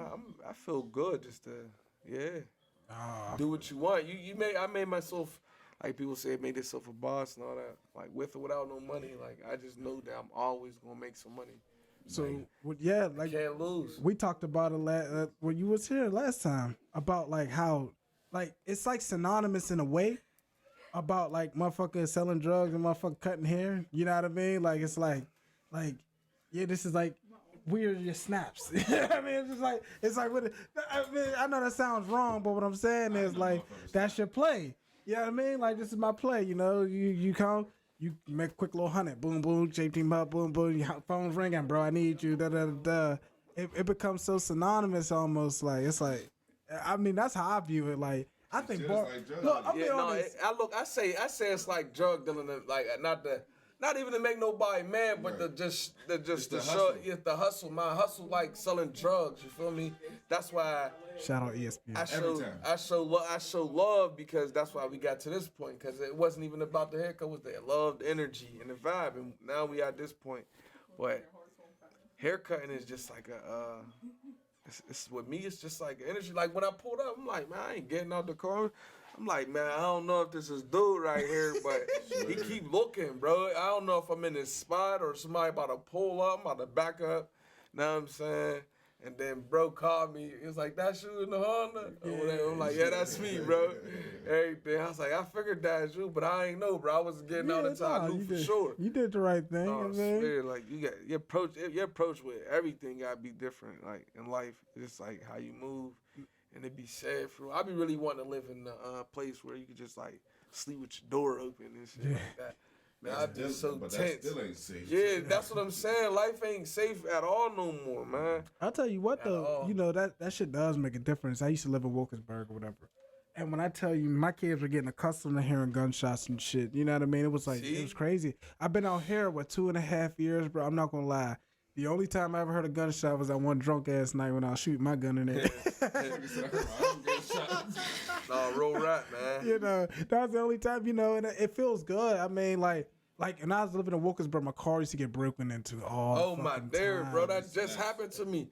I feel good just to, do what you want. I made myself... Like people say, made yourself a boss and all that. Like with or without no money, like I just know that I'm always gonna make some money. So like, I can't lose. We talked about it when you was here last time about like how, like it's like synonymous in a way about like motherfuckers selling drugs and motherfucker cutting hair. You know what I mean? Like it's like yeah, this is like weird your snaps. I mean, it's like what I know that sounds wrong, but what I'm saying is like that's your play. You know what I mean? Like, this is my play, you know? You come, you make a quick little 100. Boom, boom, JP up, boom, boom. Your phone's ringing, bro. I need you, da-da-da-da. It becomes so synonymous almost. Like, it's like, I mean, that's how I view it. Like, I think, like look, I'll be honest. I say it's like drug dealing, like, not the not even to make nobody mad, but Right. the the show, hustle. the hustle. My hustle like selling drugs. You feel me? That's why Shout out ESPN. I show love because that's why we got to this point. Because it wasn't even about the haircut, it was the love, the energy, and the vibe. And now we at this point. But haircutting is just like it's with me. It's just like energy. Like when I pulled up, I'm like, man, I ain't getting out the car. I'm like, man, I don't know if this is dude right here, but he keep looking, bro. I don't know if I'm in this spot or somebody about to pull up, I'm about to back up. Know what I'm saying? And then bro called me. He was like, that's you in the Honda? Or whatever. I'm like, yeah, that's me, bro. Everything. I was like, I figured that's you, but I ain't know, bro. I wasn't getting out until I knew for sure. You did the right thing. No, I man. swear, like you got your approach with everything gotta be different. Like in life, it's like how you move, and it be sad for. I be really wanting to live in a place where you could just like sleep with your door open and shit like that. Man, I'd be so but tense. that still ain't safe. Yeah, that's what I'm saying. Life ain't safe at all no more, man. I'll tell you what At though, all. you know that shit does make a difference. I used to live in Wilkinsburg or whatever. And when I tell you, my kids were getting accustomed to hearing gunshots and shit. You know what I mean? It was like, it was crazy. I've been out here, 2.5 years, bro. I'm not going to lie. The only time I ever heard a gunshot was that one drunk ass night when I was shooting my gun in it. Nah, real rap, man. You know, that was the only time, you know, and it feels good. I mean, like, when I was living in Wilkinsburg, my car used to get broken into all Oh the my fucking dear, time. bro, that just happened to me.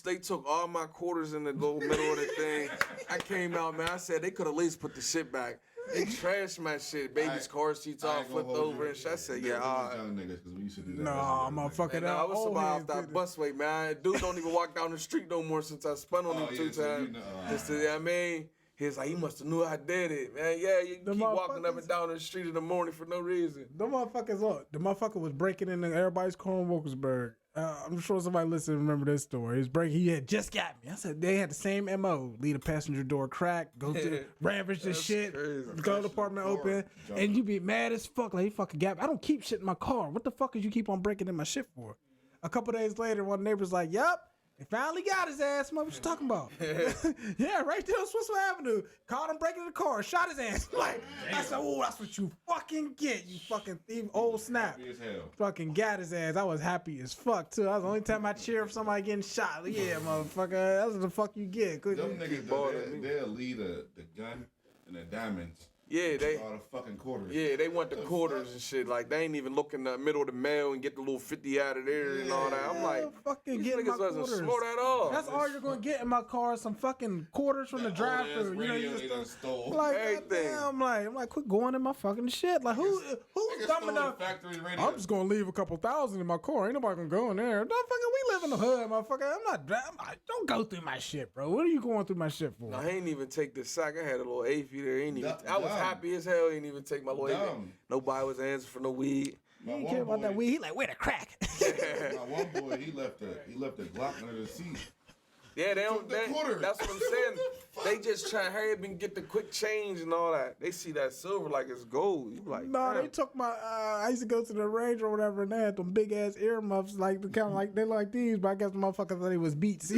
They took all my quarters in the little middle of the thing. I came out, man. I said they could at least put the shit back. They trashed my shit. Baby's car seats all flipped over and shit. I said, yeah, all right. Young niggas, 'cause we used to do that. Nah, motherfucker, And that I was old somebody off heads that did it. busway, man. Dude don't even walk down the street no more since I spun on him Oh, 2 yeah, so you times. know, Just to, I mean, he was like, he must have knew I did it, man. Yeah, you The keep walking up motherfuckers- and down the street in the morning for no reason. The motherfucker was breaking into everybody's car in Wilkinsburg. I'm sure somebody listening remember this story. He had just got me. I said they had the same MO. Leave the passenger door cracked, go to ravage this shit, crazy. go to the apartment open, and you be mad as fuck. Like, he fucking got me. I don't keep shit in my car. What the fuck is you keep on breaking in my shit for? A couple days later, one of the neighbors like, yup. They finally got his ass. What you talking about? Yeah, right there on Swiss Avenue. Caught him breaking the car, shot his ass. Like, I said, oh, that's what you fucking get, you fucking thief, old snap. Happy as hell. Fucking got his ass. I was happy as fuck too. That was the only time I cheer for somebody getting shot. Like, yeah, motherfucker, that's what the fuck you get. Them niggas, they'll leave the gun and the diamonds. Yeah, they. All the fucking quarters. Yeah, they want the quarters and shit. Like, they ain't even look in the middle of the mail and get the little 50 out of there and all that. I'm like, fucking these get my niggas wasn't quarters. smart at all. That's all you're gonna get in my car. Some fucking quarters from the drive-thru. You know, you just stole. like, Everything. goddamn, I'm like, quit going in my fucking shit. Like, who's dumb enough? Factory radio. I'm just gonna leave a couple thousand in my car. Ain't nobody gonna go in there. No, fucking, we live in the hood, motherfucker. Don't go through my shit, bro. What are you going through my shit for? No, I ain't even take the sack. I had a little AP there. I was Dumb. happy as hell. He ain't even take my little AP. Dumb. Nobody was answering for no weed. He ain't care about that weed. He like, where the crack? My one boy, he left the Glock under the seat. Yeah, they don't. Took the They, quarters. that's what I'm saying. They just try to hurry up and get the quick change and all that. They see that silver like it's gold. You like, No, damn. they took my. I used to go to the range or whatever, and they had them big ass earmuffs, like kind of like they like these, but I guess the motherfuckers thought they was Beats.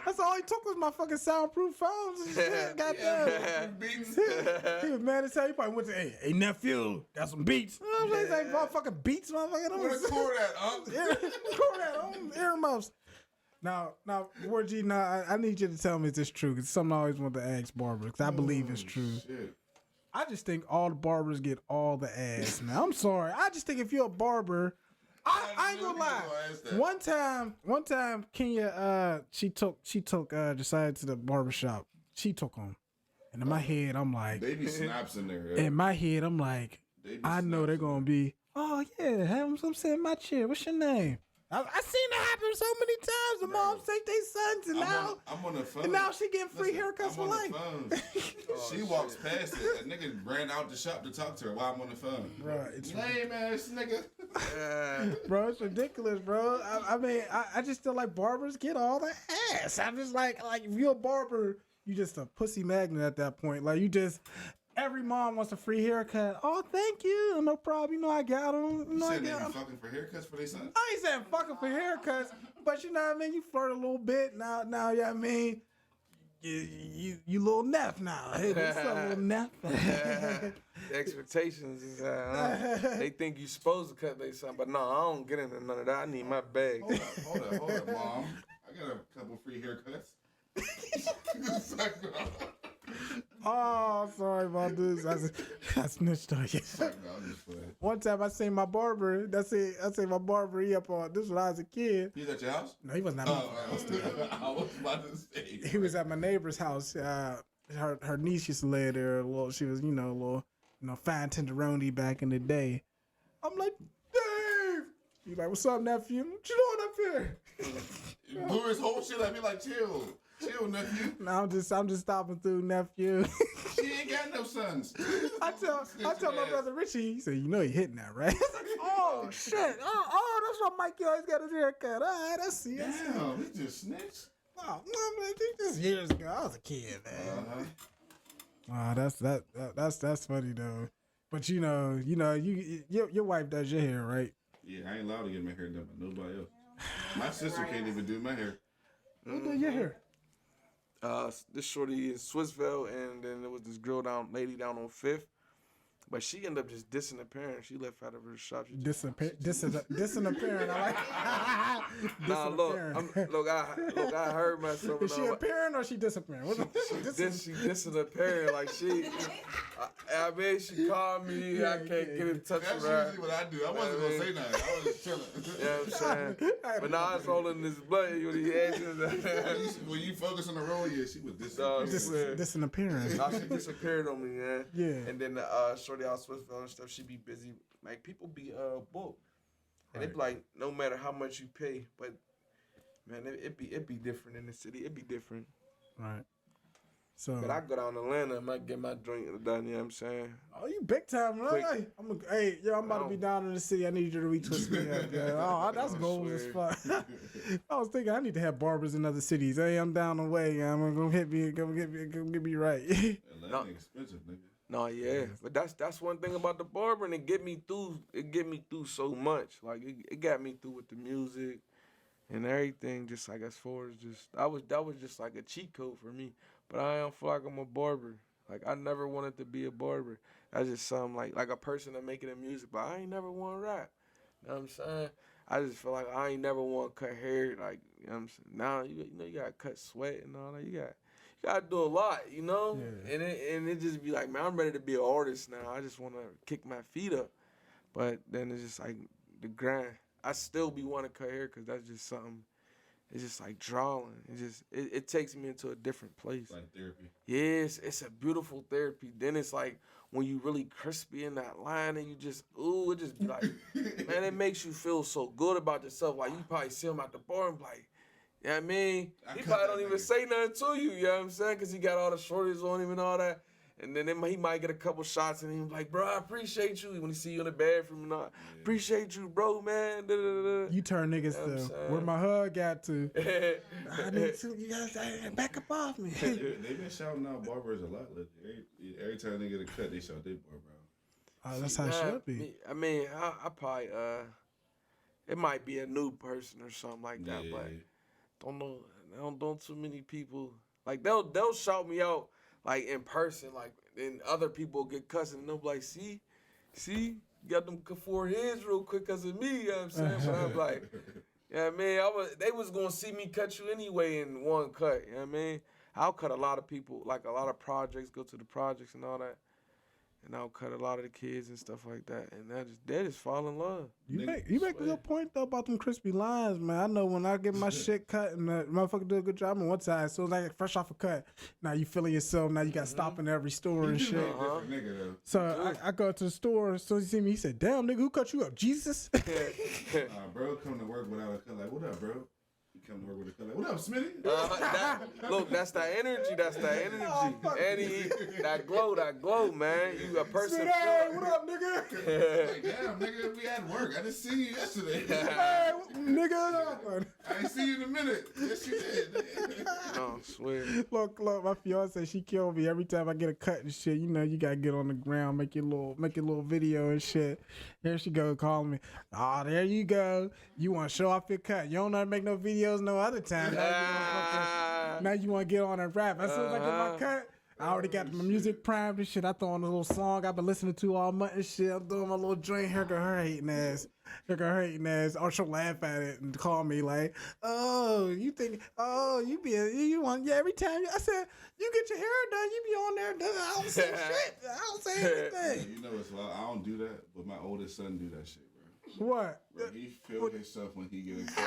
That's all he took was my fucking soundproof phones and shit. Goddamn. He was mad as hell. He probably went to, hey nephew, got some Beats. I was like, motherfucking Beats, motherfucker. Where the cord at, Record earmuffs. Now, 4G, now I need you to tell me if it's true. It's something I always want to ask barbers, because I believe it's true. Shit. I just think all the barbers get all the ass, man. I'm sorry. I just think if you're a barber, I ain't gonna lie. One time, Kenya, she took Josiah to the barbershop. She took him. And in my head, I'm like, They be snaps in there. Yeah. in my head, I'm like, They be I know snaps they're in gonna be, oh yeah, have them sit in my chair. What's your name? I seen it happen so many times. The moms take their sons, and I'm on the phone. and now she getting free haircuts I'm for on life. the phone. She walks past it. A nigga ran out the shop to talk to her while I'm on the phone. Right, it's Lame ass nigga. bro, it's ridiculous, bro. I mean, I just feel like barbers get all the ass. I'm just like if you're a barber, you just a pussy magnet at that point. Like, you just, every mom wants a free haircut. Oh, thank you. No problem. You know, I got them. You You know, I said they got be 'em. fucking for haircuts for their son? I ain't saying fucking for haircuts, but you know what I mean? You flirt a little bit. Now, you know what I mean? You little Neph now. Hey, what's up, little Neph? expectations is they think you supposed to cut their son, but no, I don't get into none of that. I need my bag. Hold up, Mom. I got a couple free haircuts. Oh, sorry about this. I snitched on you. One time I seen my barber. I seen my barber. He up on this when I was a kid. He was at your house? No, he wasn't at my house. I was about to say. He was at my neighbor's house. Her niece used to live there. Well, she was, fine tenderoni back in the day. I'm like, Dave. He's like, what's up, nephew? What you doing up here? Blew his whole shit at me like, chill, nephew. No, I'm just stopping through, nephew. She ain't got no sons. I tell my brother Richie. He said, he hitting that, right? Oh shit! Oh, that's why Mikey always got his haircut. All right, I see. Damn, he just snitched. Oh, no, man, this years ago. I was a kid, man. That's funny though. But your wife does your hair, right? Yeah, I ain't allowed to get my hair done by nobody else. My sister can't even do my hair. Who do your hair? This shorty in Swissville, and then there was this lady down on 5th. But she ended up just disappearing. She left out of her shop. Disappearing. I like. Nah, look, I heard myself. Is she appearing or she disappearing? She disappearing. Like she called me. I can't get in touch with her. That's usually what I do. I wasn't gonna say nothing. I was just chilling. You know what I'm saying? But now it's rolling this blood when he asks. When you focus on the road, yeah, she was disappearing. Nah, she disappeared on me, man. Yeah. And then shorty out Swissville and stuff, she be busy. Like people be booked, and it be like no matter how much you pay, but man, it be different in the city. It be different. Right. So. But I go down to Atlanta, I might get my drink done. You know what I'm saying? Oh, you big time, right? I'm about to be down in the city. I need you to retwist me up, yeah. Oh, that's goals as fuck. I was thinking I need to have barbers in other cities. Hey, I'm down the way. Yeah, I'm gonna get me right. Atlanta expensive, nigga. No, yeah, but that's one thing about the barber, and it get me through so much. Like it got me through with the music and everything. Just like as far as just that was just like a cheat code for me. But I don't feel like I'm a barber. Like I never wanted to be a barber. That's just something like a person that making the music. But I ain't never want to rap. You know what I'm saying? I just feel like I ain't never want to cut hair. Like you know what I'm saying? Now you gotta cut sweat and all that. You gotta do a lot, Yeah. And it just be like, man, I'm ready to be an artist now. I just want to kick my feet up. But then it's just like the grind. I still be wanting to cut hair because that's just something. It's just like drawing. It takes me into a different place. Like therapy. Yes, it's a beautiful therapy. Then it's like when you really crispy in that line and you just, it just be like, man, it makes you feel so good about yourself. Like you probably see him at the bar and be like, you know what I mean? He probably don't even say nothing to you, you know what I'm saying? Because he got all the shorties on him and all that. And then he might get a couple shots and he's like, bro, I appreciate you. When he see you in the bathroom and all, appreciate you, bro, man. Da, da, da. You turn niggas to where my hug got to. I need to, you guys back up off me. They've been shouting out barbers a lot lately. Every time they get a cut, they shout their barber out. That's how it should be. I mean, I probably, it might be a new person or something like that, but don't know. Don't too many people, like they'll shout me out. Like in person, like then other people get cussing and they'll be like, see, got them foreheads real quick because of me, you know what I'm saying? But I'm like, yeah, man, they was gonna see me cut you anyway in one cut, you know what I mean? I'll cut a lot of people, like a lot of projects, go to the projects and all that. And I'll cut a lot of the kids and stuff like that. And they just fall in love. You make a good point, though, about them crispy lines, man. I know when I get my shit cut and the motherfucker do a good job, one time, as soon as I get fresh off a cut, now you feeling yourself, now you got to stop in every store and shit. So I go to the store, as soon as he see me, he said, damn, nigga, who cut you up, Jesus? Bro come to work without a cut, like, what up, bro? He come to work with a cut, like, what up, Smitty? Look, that's that energy. And that glow, man. You a person. Hey, what up, nigga? Like, damn, nigga, we had work. I didn't see you yesterday. Hey, nigga. I ain't see you in a minute. Yes, you did. No, swear. Look, my fiance, she killed me every time I get a cut and shit. You gotta get on the ground, make your little video and shit. Here she go calling me. Oh, there you go. You want to show off your cut? You don't know how to make no videos no other time. Now you want to get on and rap. As soon as I get my cut, I already got my music primed and shit. I throw on a little song I've been listening to all month and shit. I'm doing my little joint. Here go her hating ass. Or she'll laugh at it and call me like, oh, you think, oh, you want, yeah, every time. I said, you get your hair done, you be on there. I don't say shit. I don't say anything. You know, it's well, I don't do that, but my oldest son do that shit, bro. What? Bro, he feel himself when he get a cut.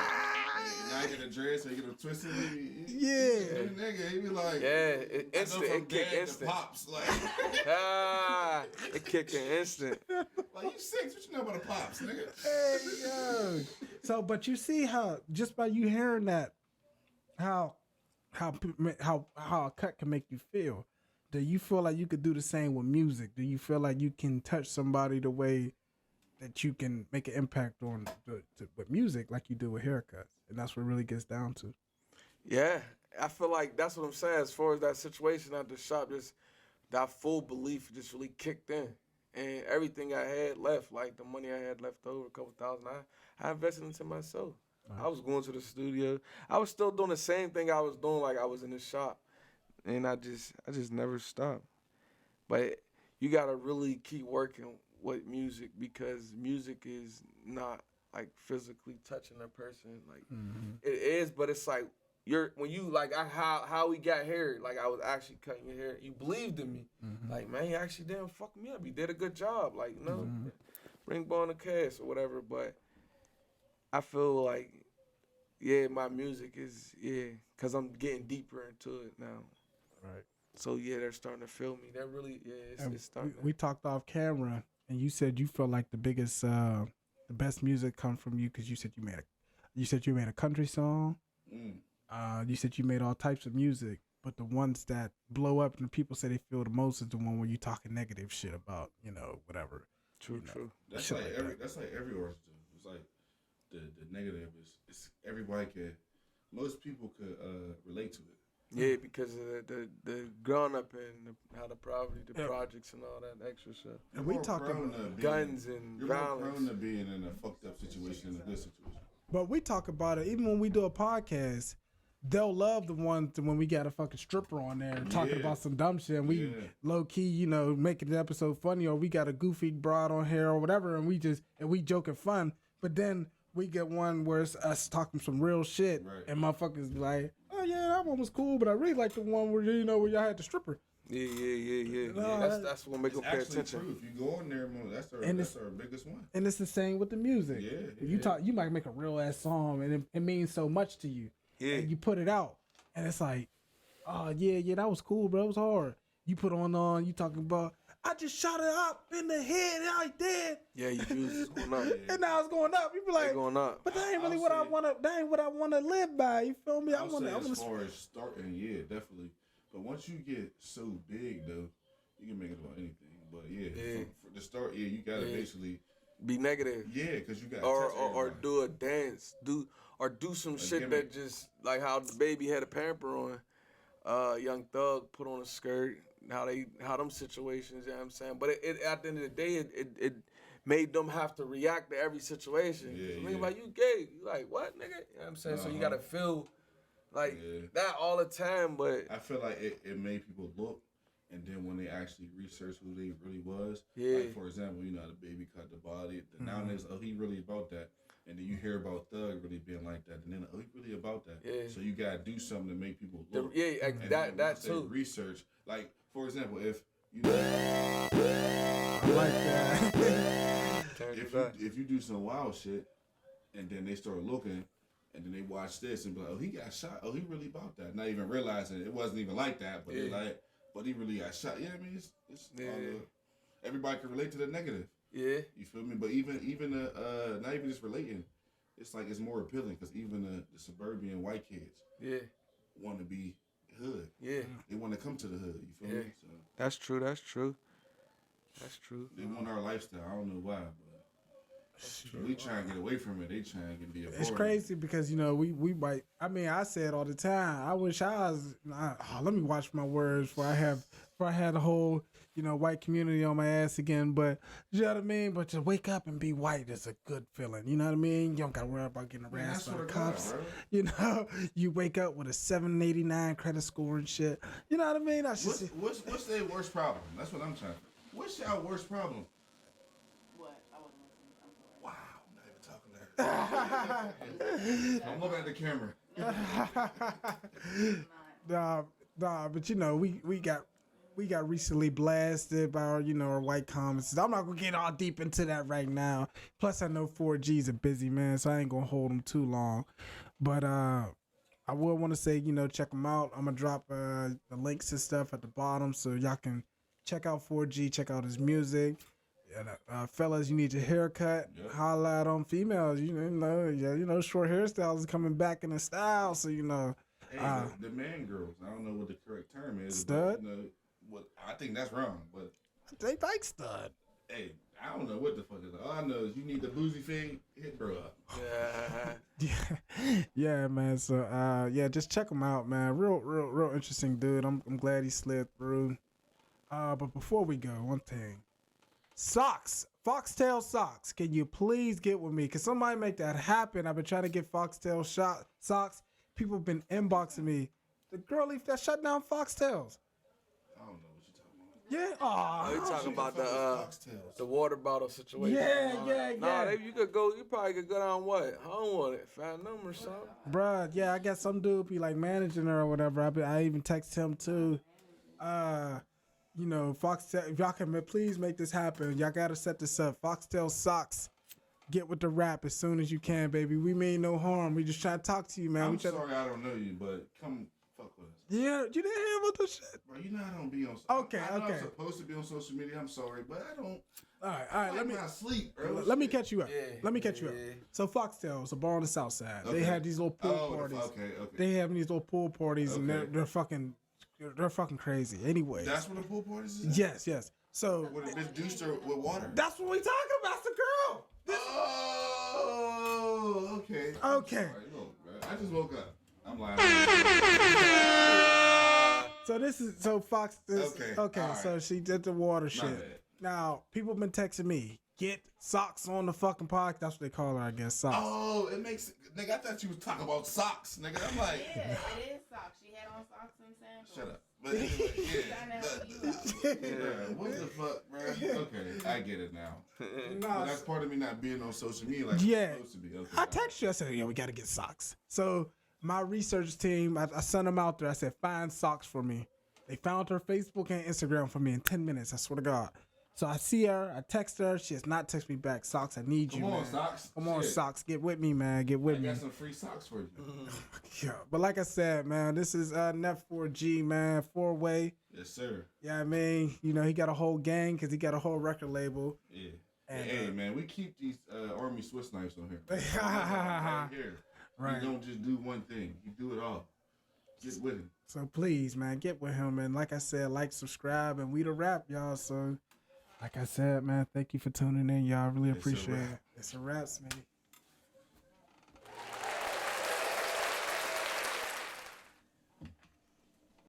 I get a dress, he get a twisted. Yeah. Nigga, he be like, it instant. It kick instant. Pops, like, it kick an instant. like you 6, what you know about the pops, nigga? Hey, yo. So, but you see how just by you hearing that, how a cut can make you feel. Do you feel like you could do the same with music? Do you feel like you can touch somebody the way that you can make an impact on with music like you do with haircuts? And that's what it really gets down to. Yeah, I feel like that's what I'm saying. As far as that situation at the shop, just that full belief just really kicked in. And everything I had left, like the money I had left over, a couple thousand, I invested into myself. I was going to the studio. I was still doing the same thing I was doing like I was in the shop. And I just never stopped. But you got to really keep working with music because music is not like physically touching a person. Like it is, but it's like when you like how we got here, like I was actually cutting your hair. You believed in me. Like, man, you actually didn't fuck me up. You did a good job. Like, you know, bring Bone to cast or whatever. But I feel like, yeah, my music is, because I'm getting deeper into it now. Right. So, yeah, they're starting to feel me. They're really, it's starting. We talked off camera, and you said you felt like the best music come from you because you said you made a country song. You said you made all types of music, but the ones that blow up and the people say they feel the most is the one where you talking negative shit about, whatever. True. That's like every artist do. It's like the negative is everybody most people could relate to it. Yeah, because of the growing up and how the poverty, the projects and all that extra stuff. And we talked about guns and you're violence. You're more prone to being in a fucked up situation than a good situation. But we talk about it, even when we do a podcast, they'll love the ones when we got a fucking stripper on there and talking about some dumb shit. And we low key, making the episode funny, or we got a goofy broad on here or whatever, and we joking fun. But then we get one where it's us talking some real shit, and motherfuckers be like, oh yeah, that one was cool, but I really like the one where where y'all had the stripper. Yeah. That's what make them pay attention. True. If you go in there, that's our biggest one. And it's the same with the music. Yeah. If you you might make a real ass song, and it means so much to you. Yeah. And you put it out, and it's like, oh yeah, that was cool, bro. It was hard. You put on, you talking about, I just shot it up in the head, and I did. Yeah, you it's going up. And now it's going up. You be like, going up. But that ain't really what I want to. That ain't what I want to live by. You feel me? I want to. As far as starting, yeah, definitely. But once you get so big, though, you can make it about anything. But for the start, you gotta basically be negative. Yeah, because you got or do a dance, do some shit that just like how the baby had a pamper on. Young Thug put on a skirt. How them situations, you know what I'm saying? But it at the end of the day, it made them have to react to every situation. So nigga like, you gay. You like, what, nigga? You know what I'm saying? So you gotta feel like that all the time, but I feel like it made people look, and then when they actually research who they really was, like for example, the baby cut the body, nowadays, he really about that, and then you hear about Thug really being like that, and then he really about that. Yeah. So you gotta do something to make people look. That too. Research, like for example, if I like that. if you do some wild shit, and then they start looking. And then they watch this and be like, oh, he got shot. Oh, he really about that. Not even realizing it wasn't even like that. But but he really got shot. Yeah, I mean, it's everybody can relate to the negative. Yeah. You feel me? But even not even just relating, it's like it's more appealing because even the suburban white kids want to be hood. Yeah. They want to come to the hood. You feel me? So that's true. They want our lifestyle. I don't know why, but we try and get away from it. They try and be a part. It's crazy because we might. I mean, I say it all the time. I wish I was. Let me watch my words before before I had the whole, white community on my ass again. But you know what I mean. But to wake up and be white is a good feeling. You know what I mean. You don't got to worry about getting harassed by the cops. You wake up with a 789 credit score and shit. You know what I mean. That's just what's their worst problem? That's what I'm trying. What's y'all worst problem? What? I wasn't listening. I'm sorry. Wow, I'm not even talking there. I'm looking at the camera. Nah, but we got recently blasted by our white comments. I'm not gonna get all deep into that right now. Plus, I know 4G's a busy man, so I ain't gonna hold him too long. But I will want to say, check him out. I'm gonna drop the links and stuff at the bottom so y'all can check out 4G, check out his music. Fellas, you need your haircut. Yep. Holla at them. Females, short hairstyles is coming back in the style. So Hey, the man girls. I don't know what the correct term is. Stud. What I think that's wrong, but they like stud. Hey, I don't know what the fuck is. All I know is you need the boozy fade. Hit bro up. Yeah, man. So just check him out, man. Real interesting dude. I'm glad he slid through. But before we go, one thing. Socks. Foxtail socks. Can you please get with me? Can somebody make that happen? I've been trying to get foxtail socks. People have been inboxing me. The girlie that shut down foxtails. I don't know what you're talking about. Yeah. Aw. You talking about the water bottle situation? Yeah. Nah, you probably could go down what? Homewood, Fat Number or something. Bruh, yeah, I got some dude be like managing her or whatever. I even text him too. Foxtail, if y'all can please make this happen, y'all gotta set this up. Foxtail socks. Get with the rap as soon as you can, baby. We mean no harm. We just trying to talk to you, man. I'm sorry I don't know you, but come fuck with us. Yeah, you didn't hear about this shit? Bro, you know I don't be on. Okay. I'm supposed to be on social media. I'm sorry, but I don't. All right. Let me sleep, bro. Let me catch you up. Yeah, Let me catch you up. So Foxtail is a bar on the south side. Okay. They have these little pool parties. Okay. They have these little pool parties, and they're fucking crazy. Anyway. That's what the pool parties is? Yes. So With a bitch juiced her with water? that's what we talking about. It's the girl. Oh, okay. Okay. Sorry, look, bro, I just woke up. I'm lying. So Fox. Okay. Right. So she did the water shit. bad. Now people been texting me. Get socks on the fucking podcast. That's what they call her, I guess. Socks. Oh, it makes nigga. I thought you was talking about socks, nigga. I'm like, Yeah, it is socks. She had on socks and sandals. shut up. But anyway, what the fuck, bro? Okay, I get it now. But that's part of me not being on social media like I'm supposed to be. Okay, I text you. I said, we got to get socks. So my research team, I sent them out there. I said, find socks for me. They found her Facebook and Instagram for me in 10 minutes. I swear to God. So I see her. I text her. She has not texted me back. Socks, I need you, Come on, man. socks. Come on, Shit. Socks. Get with me, man. Get with I me. got some free socks for you. Yeah, but like I said, man, this is Neph4G, man, 4-way. Yes, sir. Yeah, I mean, he got a whole gang because he got a whole record label. Yeah. And, hey, man, we keep these Army Swiss knives on here. Right here. Right. You don't just do one thing. You do it all. Get with him. So please, man, get with him. And like I said, subscribe, and we the rap, y'all. So like I said, man, thank you for tuning in, y'all. Really appreciate it. It's a wrap, man.